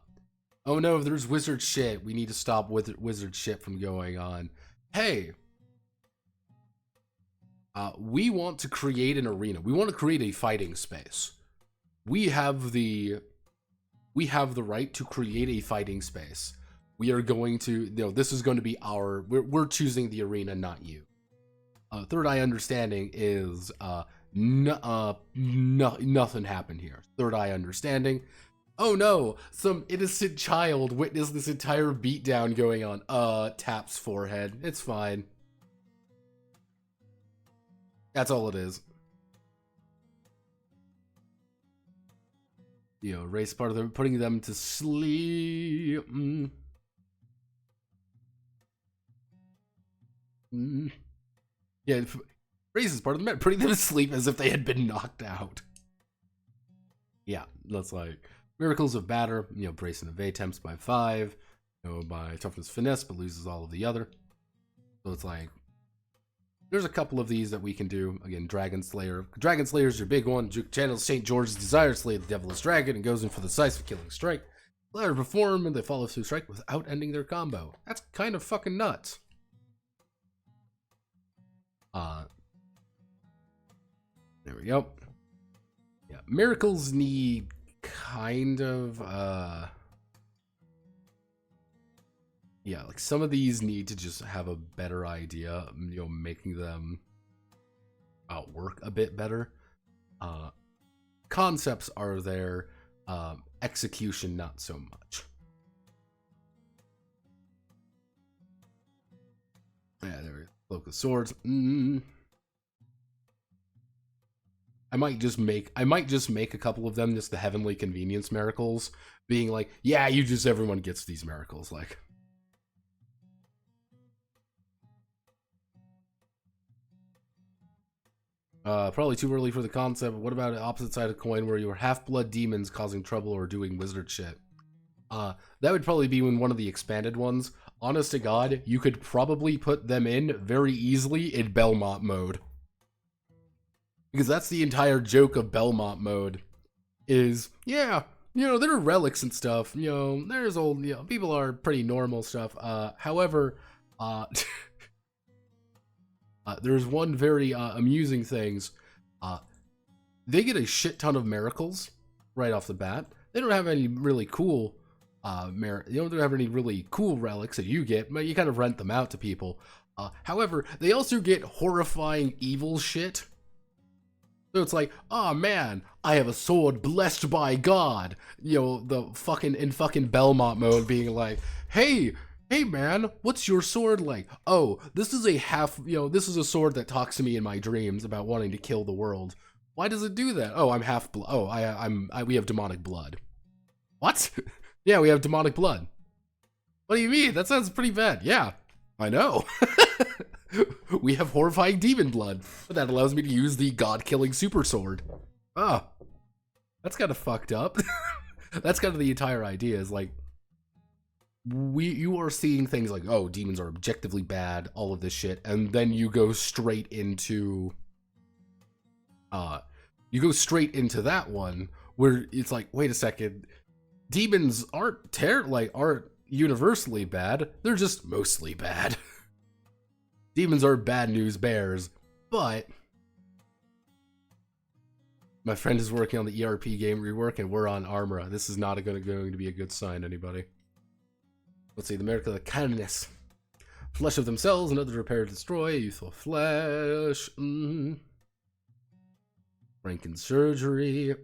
no, there's wizard shit. We need to stop wizard shit from going on. Hey, we want to create an arena. We want to create a fighting space. We have the right to create a fighting space. We are going to, this is going to be we're choosing the arena, not you. Third Eye Understanding is, nothing happened here. Third Eye Understanding. Oh no, some innocent child witnessed this entire beatdown going on. Taps forehead. It's fine. That's all it is. Erase part of them, putting them to sleep. Yeah, raises part of them, putting them to sleep as if they had been knocked out. Yeah, that's like Miracles of Batter, Brace and Evade attempts by 5, by Toughness Finesse, but loses all of the other. So it's like, there's a couple of these that we can do. Again, Dragon Slayer. Dragon Slayer is your big one. Channels St. George's Desire, slay the Devilish Dragon, and goes in for the decisive killing strike. Let her perform, and they follow through strike without ending their combo. That's kind of fucking nuts. There we go. Yeah, miracles need kind of, yeah, like some of these need to just have a better idea, making them work a bit better. Concepts are there, execution not so much. Yeah, there we go. Cloak of Swords. I might just make a couple of them, just the heavenly convenience miracles, being like, yeah, everyone gets these miracles, like. Probably too early for the concept. What about the opposite side of the coin where you are half-blood demons causing trouble or doing wizard shit? That would probably be in one of the expanded ones. Honest to God, you could probably put them in very easily in Belmont mode. Because that's the entire joke of Belmont mode. Is, yeah, there are relics and stuff. There's old, people are pretty normal stuff. However, there's one very amusing things. They get a shit ton of miracles right off the bat. They don't have any really cool they don't have any really cool relics that you get, but you kind of rent them out to people. However, they also get horrifying evil shit. So it's like, oh man, I have a sword blessed by God. The fucking Belmont mode being like, hey man, what's your sword like? Oh, this is a sword that talks to me in my dreams about wanting to kill the world. Why does it do that? Oh, I'm half blood. Oh, we have demonic blood. What? Yeah, we have demonic blood. What do you mean? That sounds pretty bad. Yeah, I know. We have horrifying demon blood, but that allows me to use the god-killing super sword. Ah, that's kind of fucked up. That's kind of the entire idea, is like, you are seeing things like, oh, demons are objectively bad, all of this shit, and then you go straight into that one where it's like, wait a second, demons aren't universally bad, they're just mostly bad. Demons are bad news bears, but my friend is working on the ERP game rework and we're on Armora. This is not going to be a good sign, anybody. Let's see, the miracle of the kindness. Flesh of themselves, another repair to destroy, youthful flesh. Franken surgery.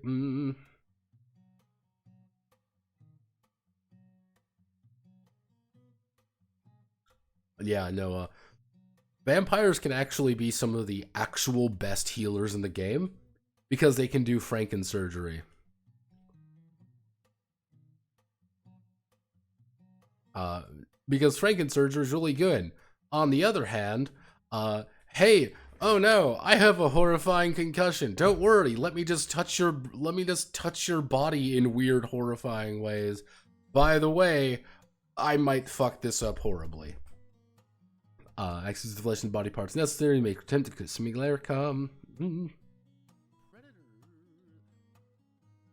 Yeah, no, vampires can actually be some of the actual best healers in the game because they can do Franken surgery. Because Franken surgery is really good. On the other hand, hey, oh no, I have a horrifying concussion. Don't worry, let me just touch your body in weird, horrifying ways. By the way, I might fuck this up horribly. Access to the flesh and body parts necessary to make attempt to similar come.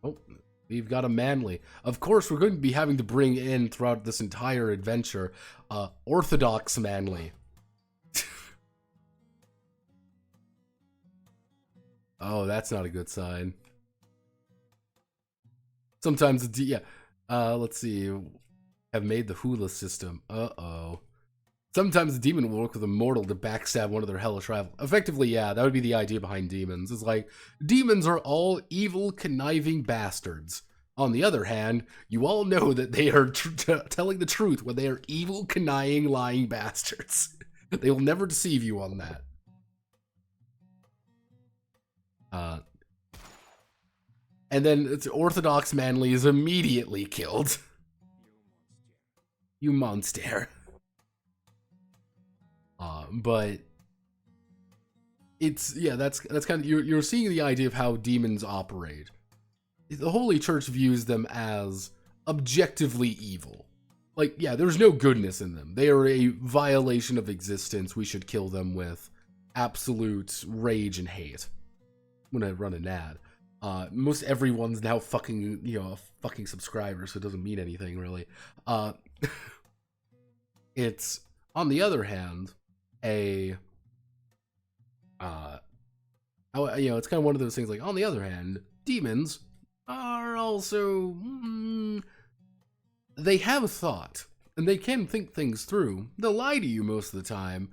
Oh, we've got a manly. Of course, we're going to be having to bring in throughout this entire adventure, orthodox manly. Oh, that's not a good sign. Sometimes, let's see. Have made the hula system. Uh-oh. Sometimes the demon will work with a mortal to backstab one of their hellish rivals. Effectively, yeah, that would be the idea behind demons. It's like, demons are all evil, conniving bastards. On the other hand, you all know that they are telling the truth when they are evil, conniving, lying bastards. They will never deceive you on that. And then it's orthodox manly is immediately killed. You monster. But it's, yeah, that's kind of, you're seeing the idea of how demons operate. The Holy Church views them as objectively evil. Like, yeah, there's no goodness in them. They are a violation of existence. We should kill them with absolute rage and hate. I'm gonna run an ad. Most everyone's now fucking, a fucking subscriber, so it doesn't mean anything, really. It's, on the other hand, it's kind of one of those things like, on the other hand, demons are also, they have thought, and they can think things through. They'll lie to you most of the time,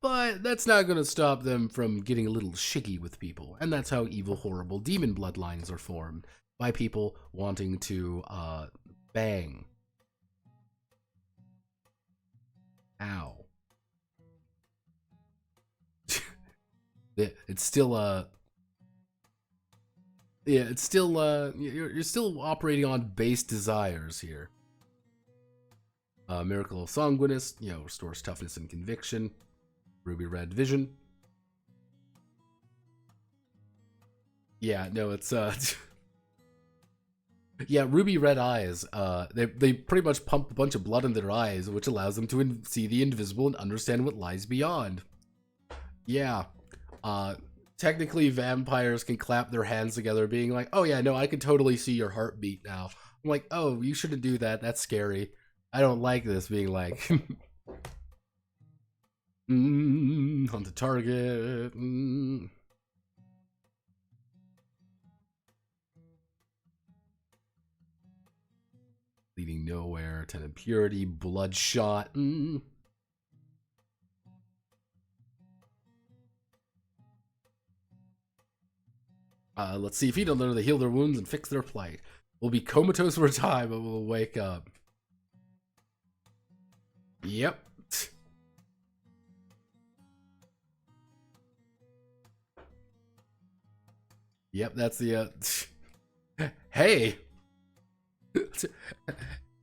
but that's not going to stop them from getting a little shiggy with people. And that's how evil, horrible demon bloodlines are formed, by people wanting to, bang. Ow. It's still, you're still operating on base desires here. Miracle of Sanguinus, restores toughness and conviction. Ruby Red Vision. Yeah, no, it's, yeah, Ruby Red Eyes. They pretty much pump a bunch of blood in their eyes, which allows them to see the invisible and understand what lies beyond. Yeah. Technically, vampires can clap their hands together, being like, oh yeah, no, I can totally see your heartbeat now. I'm like, oh, you shouldn't do that. That's scary. I don't like this, being like, on the target. Leading nowhere, 10 impurity, bloodshot. Let's see if he don't learn to heal their wounds and fix their plight. We'll be comatose for a time, but we'll wake up. Yep. Yep, that's the, hey!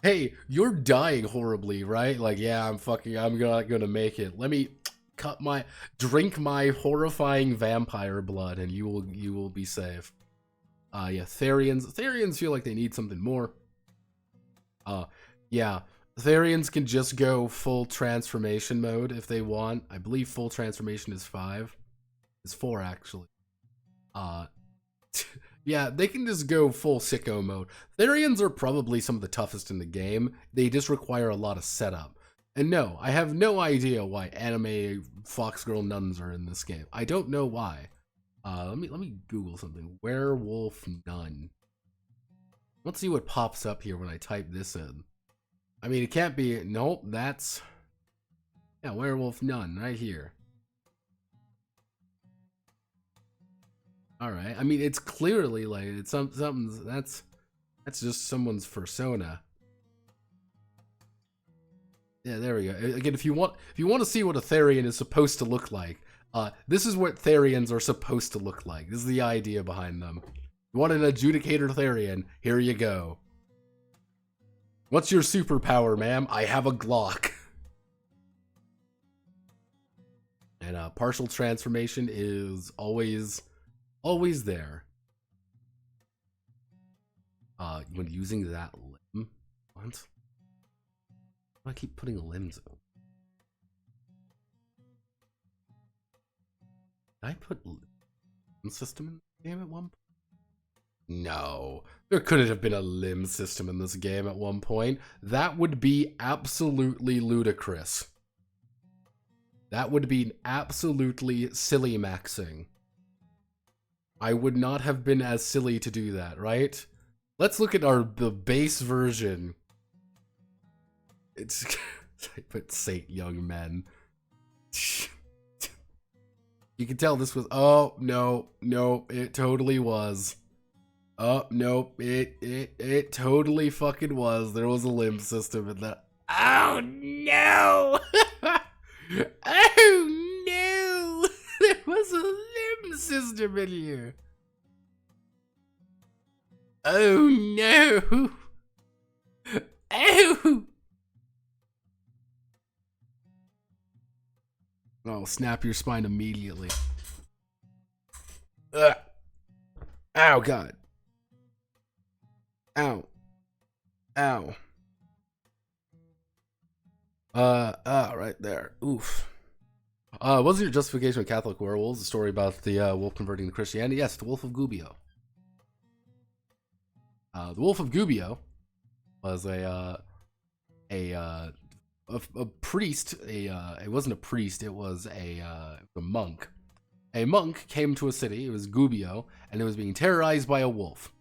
Hey, you're dying horribly, right? Like, yeah, I'm not gonna make it. Let me drink my horrifying vampire blood, and you will be safe. Yeah, Therians feel like they need something more. Yeah, Therians can just go full transformation mode if they want. I believe full transformation is 5. It's 4 actually. Yeah, they can just go full sicko mode. Therians are probably some of the toughest in the game. They just require a lot of setup. And no, I have no idea why anime foxgirl nuns are in this game. I don't know why. Let me Google something. Werewolf nun. Let's see what pops up here when I type this in. I mean, it can't be. Nope, that's. Yeah, werewolf nun right here. All right. I mean, it's clearly like it's something that's just someone's persona. Yeah, there we go. Again, if you want to see what a Therian is supposed to look like, this is what Therians are supposed to look like. This is the idea behind them. You want an adjudicator Therian? Here you go. What's your superpower, ma'am? I have a Glock. And partial transformation is always there. When using that limb, what? I keep putting limbs in. Did I put limb system in the game at one point? No, there couldn't have been a limb system in this game at one point. That would be absolutely ludicrous. That would be absolutely silly maxing. I would not have been as silly to do that, right? Let's look at the base version. It's I put Saint Young Men. You can tell this was no, it totally was. Oh nope, it totally fucking was. There was a limb system in that. Oh no! Oh no! There was a limb system in here. Oh no! Oh! Oh, snap your spine immediately. Ugh. Ow, God. Ow. Ow. Right there. Oof. Wasn't your justification with Catholic werewolves a story about the wolf converting to Christianity? Yes, the Wolf of Gubbio. The Wolf of Gubbio was a priest. It wasn't a priest. It was a monk. A monk came to a city. It was Gubbio, and it was being terrorized by a wolf.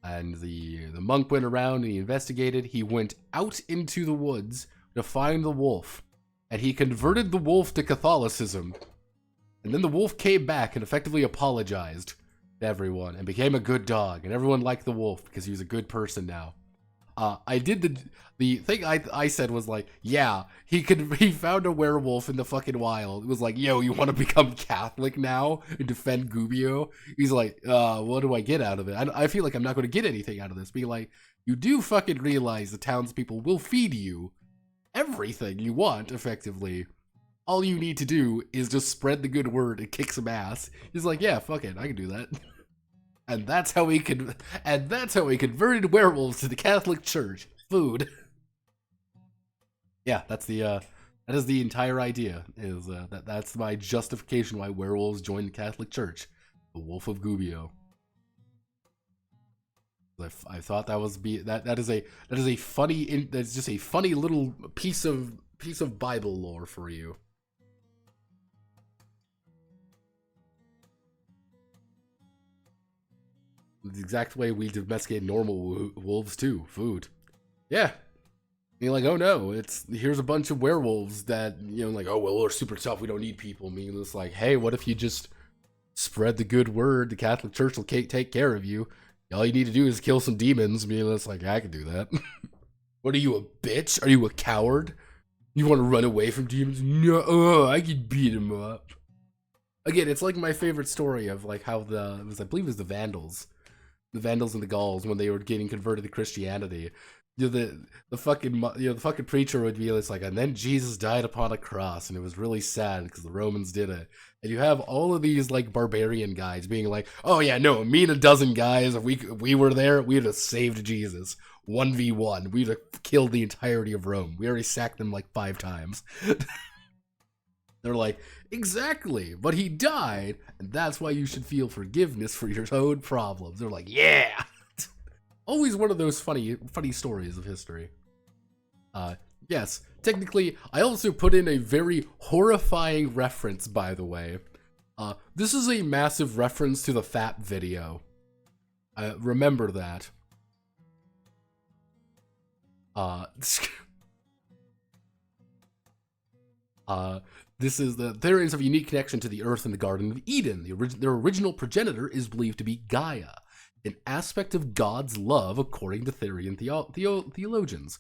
And the monk went around and he investigated. He went out into the woods to find the wolf, and he converted the wolf to Catholicism. And then the wolf came back and effectively apologized to everyone and became a good dog, and everyone liked the wolf because he was a good person now. I did the thing I said was like, yeah, he found a werewolf in the fucking wild. It was like, yo, you want to become Catholic now and defend Gubbio? He's like, what do I get out of it? I feel like I'm not going to get anything out of this. Be like, you do fucking realize the townspeople will feed you everything you want, effectively. All you need to do is just spread the good word and kick some ass. He's like, yeah, fuck it, I can do that. And that's how he converted werewolves to the Catholic Church. Food. Yeah, that is the entire idea. That's my justification why werewolves joined the Catholic Church. The Wolf of Gubbio. I thought that was that's just a funny little piece of Bible lore for you. The exact way we domesticate normal wolves too. Food. Yeah. You're like, oh no, here's a bunch of werewolves that, like, oh well, we're super tough, we don't need people. I mean, it's like, hey, what if you just spread the good word? The Catholic Church will take care of you. All you need to do is kill some demons. I mean, it's like, I can do that. What are you, a bitch? Are you a coward? You want to run away from demons? No, I can beat them up. Again, it's like my favorite story of like how I believe it was the Vandals and the Gauls, when they were getting converted to Christianity. the fucking the fucking preacher would be like, and then Jesus died upon a cross, and it was really sad because the Romans did it. And you have all of these like barbarian guys being like, oh yeah, no, me and a dozen guys, if we were there, we'd have saved Jesus 1v1. We'd have killed the entirety of Rome. We already sacked them like 5 times. They're like, exactly, but he died, and that's why you should feel forgiveness for your own problems. They're like, yeah. Always one of those funny stories of history. Yes, technically, I also put in a very horrifying reference, by the way. This is a massive reference to the FAP video. Remember that. This is the theories of a unique connection to the Earth and the Garden of Eden. Their original progenitor is believed to be Gaia, an aspect of God's love, according to Therian theologians,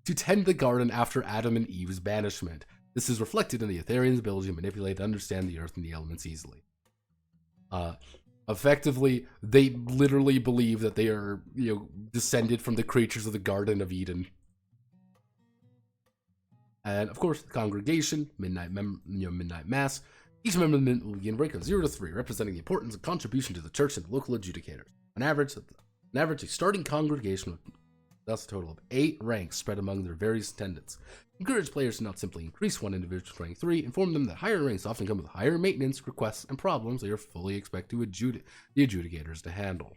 to tend the garden after Adam and Eve's banishment. This is reflected in the Aetherians' ability to manipulate and understand the Earth and the elements easily. Effectively, they literally believe that they are, descended from the creatures of the Garden of Eden. And of course, the congregation, midnight mass. Each member will begin a rank of 0 to 3, representing the importance and contribution to the church and the local adjudicators. On average, a starting congregation with thus a total of 8 ranks spread among their various attendants. Encourage players to not simply increase one individual to rank 3, inform them that higher ranks often come with higher maintenance, requests, and problems they are fully expect the adjudicators to handle.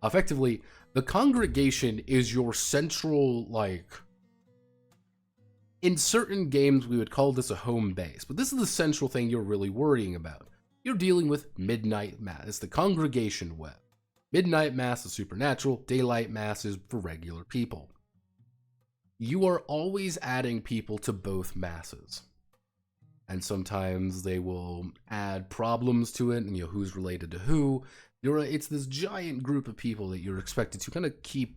Effectively, the congregation is your central, in certain games we would call this a home base, but this is the central thing you're really worrying about. You're dealing with midnight mass. It's the congregation web. Midnight mass is supernatural, daylight mass is for regular people. You are always adding people to both masses. And sometimes they will add problems to it, and who's related to who. It's this giant group of people that you're expected to kind of keep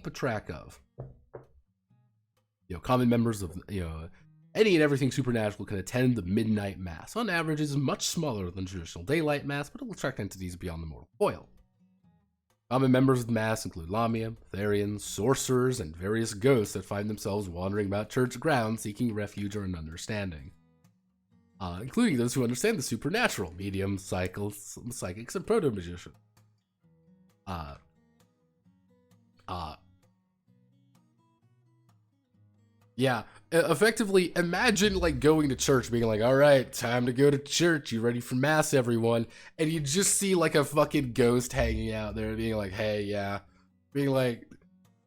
a track of. Common members of, any and everything supernatural can attend the midnight mass. On average, it is much smaller than traditional daylight mass, but it will attract entities beyond the mortal coil. Common members of the mass include Lamia, Therians, sorcerers, and various ghosts that find themselves wandering about church grounds seeking refuge or an understanding. Including those who understand the supernatural, mediums, psychics, and proto-magicians. Yeah, effectively, imagine going to church, being like, all right, time to go to church. You ready for mass, everyone? And you just see a fucking ghost hanging out there, being like, hey, yeah. Being like,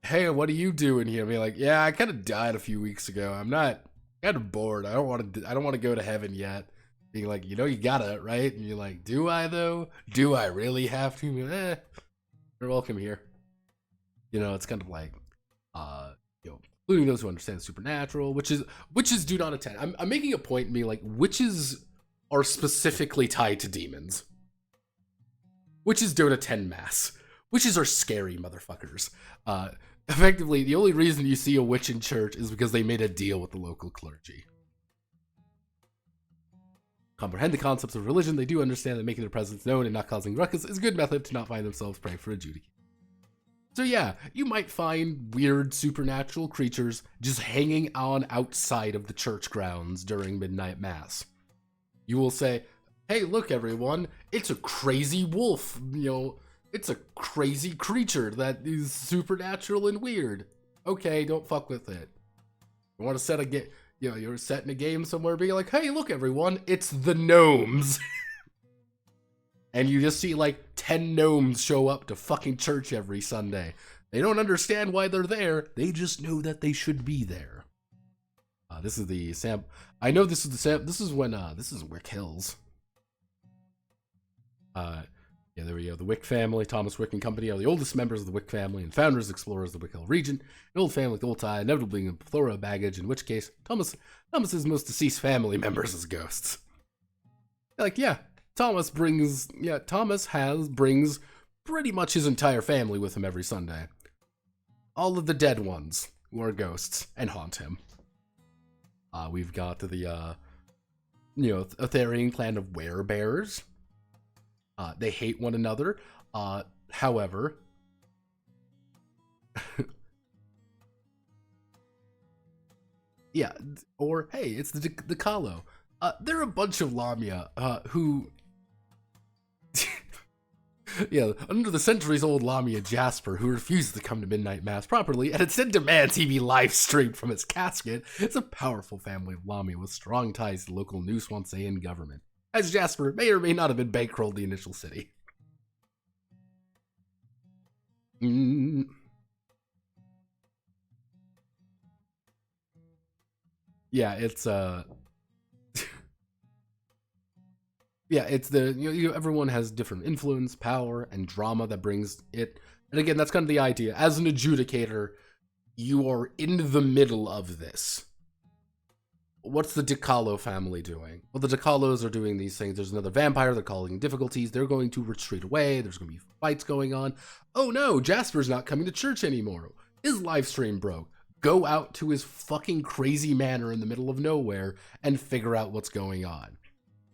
hey, what are you doing here? Being like, yeah, I kind of died a few weeks ago. I'm not kind of bored. I don't want to go to heaven yet. Being like, you gotta, right? And you're like, do I though? Do I really have to? You're welcome here. It's kind of like, including those who understand the supernatural, witches do not attend. I'm making a point in being like, witches are specifically tied to demons. Witches don't attend mass. Witches are scary motherfuckers. Effectively, the only reason you see a witch in church is because they made a deal with the local clergy. Comprehend the concepts of religion, they do understand that making their presence known and not causing ruckus is a good method to not find themselves praying for adjudication. So yeah, you might find weird supernatural creatures just hanging on outside of the church grounds during midnight mass. You will say, hey, look everyone, it's a crazy wolf, it's a crazy creature that is supernatural and weird. Okay, don't fuck with it. You want to set you're setting a game somewhere being like, hey, look everyone, it's the gnomes. And you just see 10 gnomes show up to fucking church every Sunday. They don't understand why they're there. They just know that they should be there. This is the sample. I know this is the sample. This is when, this is Wick Hills. Yeah, there we go. The Wick family, Thomas Wick and Company, are the oldest members of the Wick family and founders, explorers of the Wick Hill region. An old family with old tie, inevitably in plethora of baggage, in which case, Thomas's most deceased family members as ghosts. Yeah. Thomas brings pretty much his entire family with him every Sunday. All of the dead ones who are ghosts and haunt him. We've got the, Aetherian clan of werebears. They hate one another. However, Yeah, or hey, it's the Decalo. There are a bunch of Lamia who, yeah, under the centuries-old Lamia Jasper, who refuses to come to midnight mass properly, and instead demands he be live-streamed from his casket. It's a powerful family of Lamia with strong ties to local New Swansean government, as Jasper may or may not have been bankrolled the initial city. Yeah, it's yeah, it's the everyone has different influence, power, and drama that brings it. And again, that's kind of the idea. As an adjudicator, you are in the middle of this. What's the Decalo family doing? Well, the Decalos are doing these things. There's another vampire. They're causing difficulties. They're going to retreat away. There's going to be fights going on. Oh no, Jasper's not coming to church anymore. His live stream broke. Go out to his fucking crazy manor in the middle of nowhere and figure out what's going on.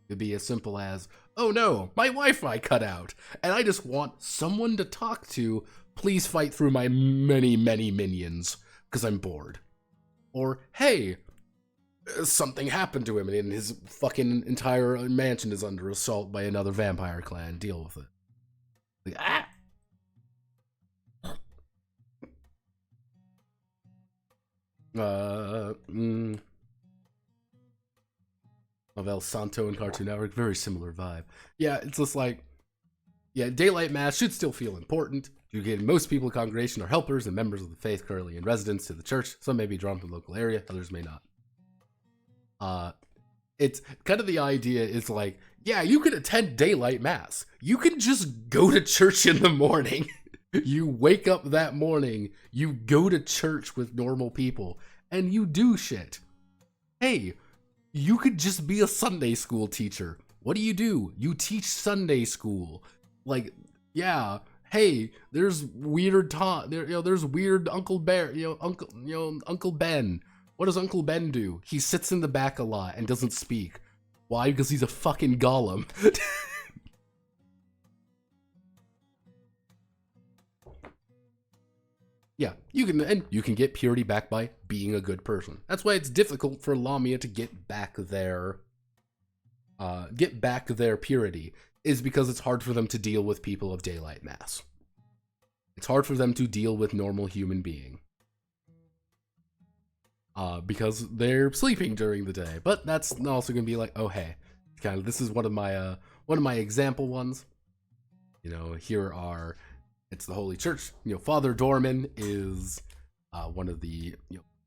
It'd be as simple as, oh no, my Wi-Fi cut out, and I just want someone to talk to. Please fight through my many, many minions, because I'm bored. Or, hey, something happened to him, and his fucking entire mansion is under assault by another vampire clan. Deal with it. Like, ah! Of El Santo and Cartoon Network, very similar vibe. Yeah, it's just like, yeah, daylight mass should still feel important. Most people in the congregation are helpers and members of the faith currently in residence to the church. Some may be drawn from the local area, others may not. It's kind of the idea is like, yeah, you can attend daylight mass. You can just go to church in the morning. You wake up that morning, you go to church with normal people, and you do shit. Hey, you could just be a Sunday school teacher. What do? You teach Sunday school. Like, yeah, hey, there's weird there's weird Uncle Bear, Uncle Ben. What does Uncle Ben do? He sits in the back a lot and doesn't speak. Why? Because he's a fucking golem. Yeah, you can get purity back by being a good person. That's why it's difficult for Lamia to get back their purity, is because it's hard for them to deal with people of daylight mass. It's hard for them to deal with normal human being. Because they're sleeping during the day. But that's also gonna be like, oh hey, kind of, this is one of my example ones. It's the Holy Church. Father Dorman is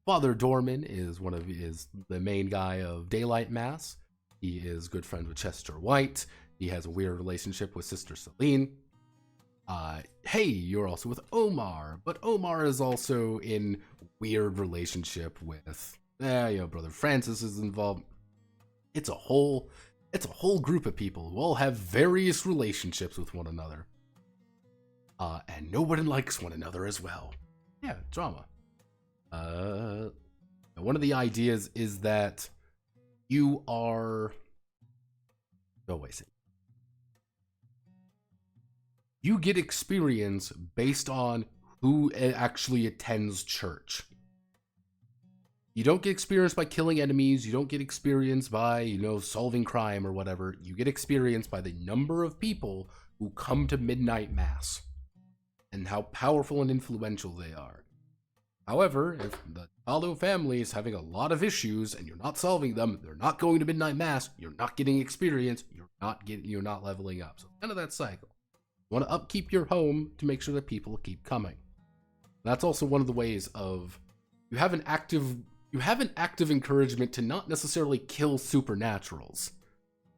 Father Dorman is the main guy of Daylight Mass. He is good friend with Chester White. He has a weird relationship with Sister Celine. Hey, you're also with Omar, but Omar is also in weird relationship with Brother Francis is involved. It's a whole group of people who all have various relationships with one another. And nobody likes one another as well. Yeah, drama. One of the ideas is that you are... Oh, wait. You get experience based on who actually attends church. You don't get experience by killing enemies. You don't get experience by, solving crime or whatever. You get experience by the number of people who come to midnight mass and how powerful and influential they are. However, if the Aldo family is having a lot of issues and you're not solving them, they're not going to midnight mass, you're not getting experience, you're not leveling up. So kind of that cycle. You want to upkeep your home to make sure that people keep coming. That's also one of the ways of you have an active encouragement to not necessarily kill supernaturals.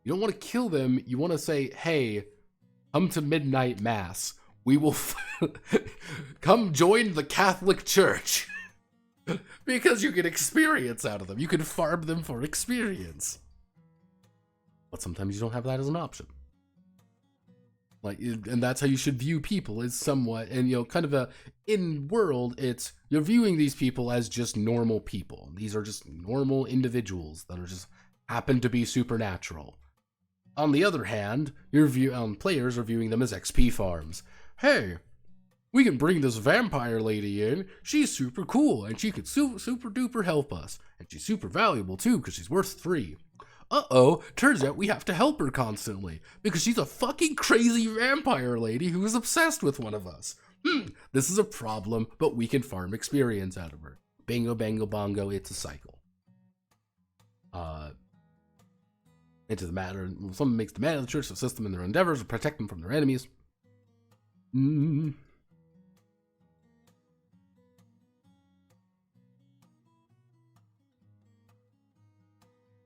You don't want to kill them, you want to say, hey, come to midnight mass. We will come join the Catholic Church. Because you get experience out of them. You can farm them for experience. But sometimes you don't have that as an option. And that's how you should view people, is somewhat, and kind of in world, you're viewing these people as just normal people. These are just normal individuals that are just happen to be supernatural. On the other hand, players are viewing them as XP farms. Hey, We can bring this vampire lady in. She's super cool, and she could super duper help us. And she's super valuable, too, because she's worth 3. Uh-oh, turns out we have to help her constantly, because she's a fucking crazy vampire lady who is obsessed with one of us. This is a problem, but we can farm experience out of her. Bingo, bango, bongo, it's a cycle. Into the matter, someone makes the man of the church assist them in their endeavors to protect them from their enemies.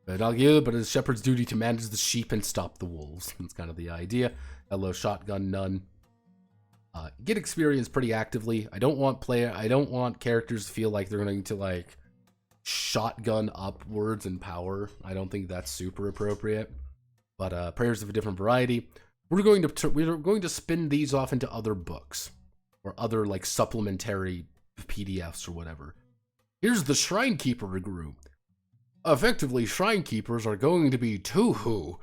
But it is shepherd's duty to manage the sheep and stop the wolves. That's kind of the idea. Hello, shotgun, none. Get experience pretty actively. I don't want characters to feel like they're going to like shotgun upwards in power. I don't think that's super appropriate. But prayers of a different variety. We're going to spin these off into other books or other like supplementary PDFs or whatever. Here's the Shrine Keeper group. Effectively, Shrine Keepers are going to be Tuhu.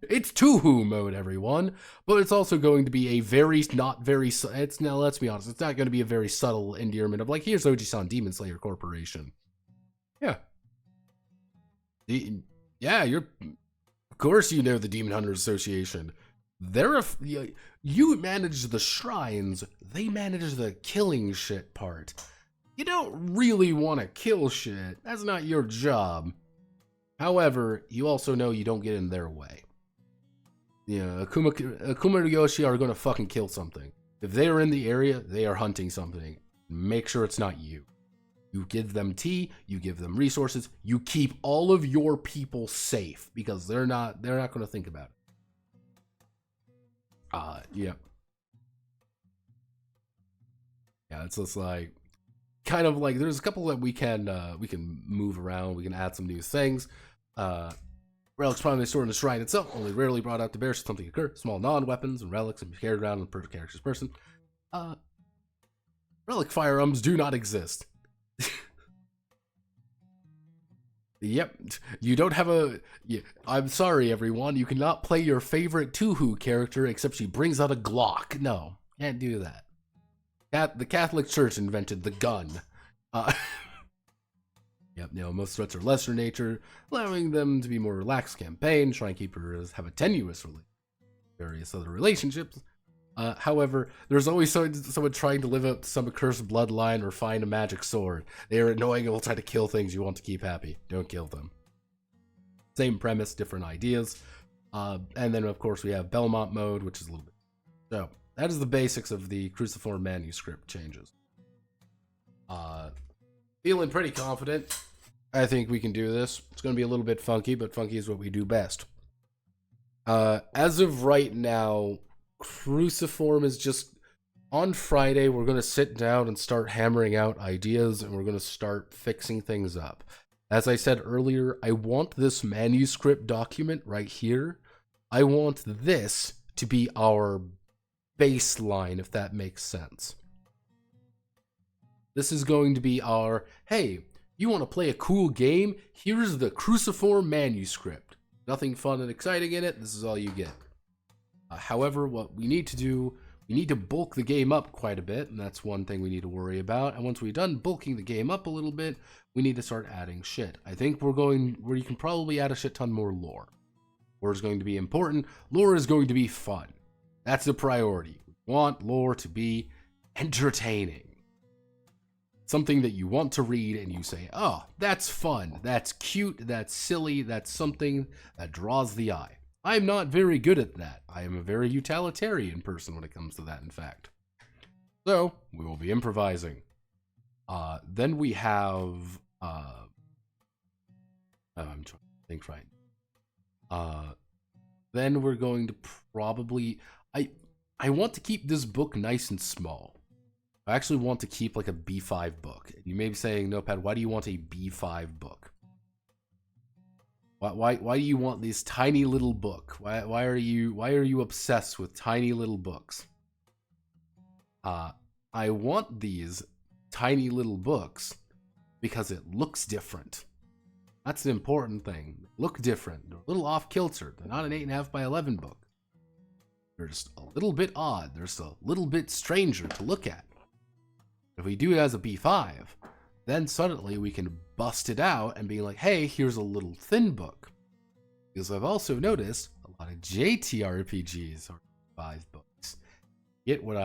It's Tuhu mode, everyone. But it's also going to be a let's be honest, it's not going to be a very subtle endearment of like, here's Oji-san Demon Slayer Corporation. Yeah. Of course you know the Demon Hunters Association. You manage the shrines, they manage the killing shit part. You don't really want to kill shit. That's not your job. However, you also know you don't get in their way. Akuma Yoshi are going to fucking kill something. If they are in the area, they are hunting something. Make sure it's not you. You give them tea, you give them resources, you keep all of your people safe because they're not going to think about it. Yeah. Yeah, it's just like kind of like there's a couple that we can move around, we can add some new things. Relics primarily stored in the shrine itself, only rarely brought out to bear should something occur. Small non-weapons and relics can be carried around in the character's person. Relic firearms do not exist. Yep, you don't have I'm sorry everyone, you cannot play your favorite Tuhu character except she brings out a Glock. No, can't do that. The Catholic Church invented the gun. Yep, most threats are lesser nature, allowing them to be more relaxed campaign. Shrine Keepers have a tenuous various other relationships. However, there's always someone trying to live up to some accursed bloodline or find a magic sword. They are annoying and will try to kill things you want to keep happy. Don't kill them. Same premise, different ideas. And then, of course, we have Belmont mode, which is a little bit... So, that is the basics of the Cruciform manuscript changes. Feeling pretty confident. I think we can do this. It's going to be a little bit funky, but funky is what we do best. As of right now, Cruciform is just... On Friday, we're going to sit down and start hammering out ideas, and we're going to start fixing things up. As I said earlier, I want this manuscript document right here. I want this to be our baseline, if that makes sense. This is going to be our, hey, you want to play a cool game? Here's the Cruciform manuscript. Nothing fun and exciting in it. This is all you get. However, what we need to do, we need to bulk the game up quite a bit, and that's one thing we need to worry about. And once we're done bulking the game up a little bit, we need to start adding shit. I think we're going where you can probably add a shit ton more lore. Lore is going to be important. Lore is going to be fun. That's the priority. We want lore to be entertaining. Something that you want to read and you say, oh, that's fun, that's cute, that's silly, that's something that draws the eye. I'm not very good at that. I am a very utilitarian person when it comes to that, in fact. So, we will be improvising. Then we have... I'm trying to think right. Then we're going to probably... I want to keep this book nice and small. I actually want to keep like a B5 book. You may be saying, Notepad, why do you want a B5 book? Why do you want this tiny little book? Why are you obsessed with tiny little books? I want these tiny little books because it looks different. That's an important thing. Look different. They're a little off kilter. They're not an 8.5 by 11 book. They're just a little bit odd. They're just a little bit stranger to look at. If we do it as a B5, then suddenly we can bust it out and be like, hey, here's a little thin book. Because I've also noticed a lot of JTRPGs are 5 books. Get what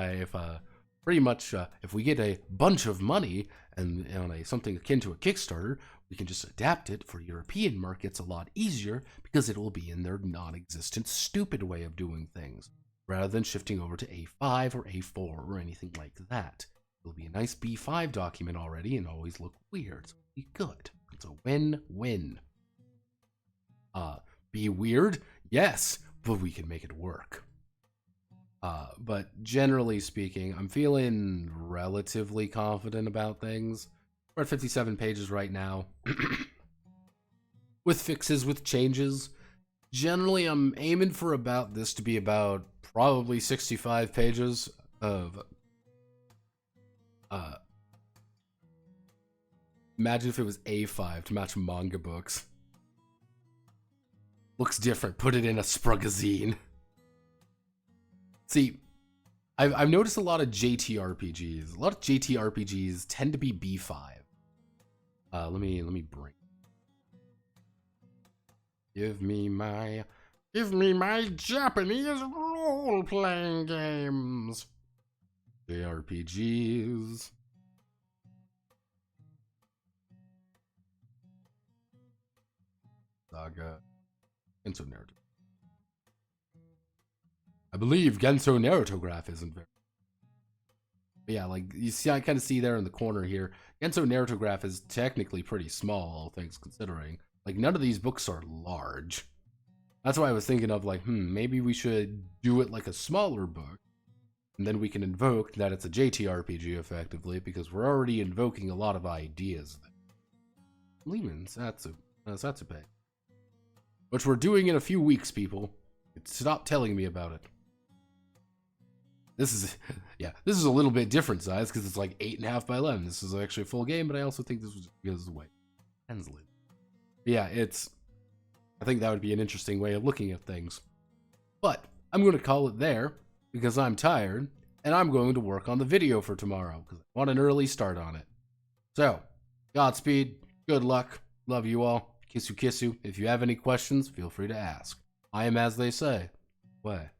pretty much, if we get a bunch of money and on something akin to a Kickstarter, we can just adapt it for European markets a lot easier because it will be in their non-existent, stupid way of doing things, rather than shifting over to A5 or A4 or anything like that. It'll be a nice B5 document already and always look weird. So it'll be good. It's a win-win. Be weird? Yes, but we can make it work. But generally speaking, I'm feeling relatively confident about things. We're at 57 pages right now. With fixes, with changes. Generally, I'm aiming for about this to be about probably 65 pages of... imagine if it was A5 to match manga books. Looks different. Put it in a sprugazine. See, I've noticed a lot of JTRPGs. A lot of JTRPGs tend to be B5. Let me bring. Give me my Japanese role-playing games. JRPGs. Saga. Genso narrative. I believe Genso Narratograph isn't very... But yeah, like, you see, I kind of see there in the corner here, Genso Narratograph is technically pretty small, all things considering. Like, none of these books are large. That's why I was thinking of, like, maybe we should do it like a smaller book, and then we can invoke that it's a JTRPG, effectively, because we're already invoking a lot of ideas there. Lehman Satsupe. Which we're doing in a few weeks, people. Stop telling me about it. This is, yeah, this is a little bit different size because it's like 8.5 by 11. This is actually a full game, but I also think this was because of the way Hensley. Yeah, I think that would be an interesting way of looking at things. But I'm going to call it there because I'm tired and I'm going to work on the video for tomorrow because I want an early start on it. So, Godspeed, good luck, love you all, kissu kissu. If you have any questions, feel free to ask. I am, as they say, way.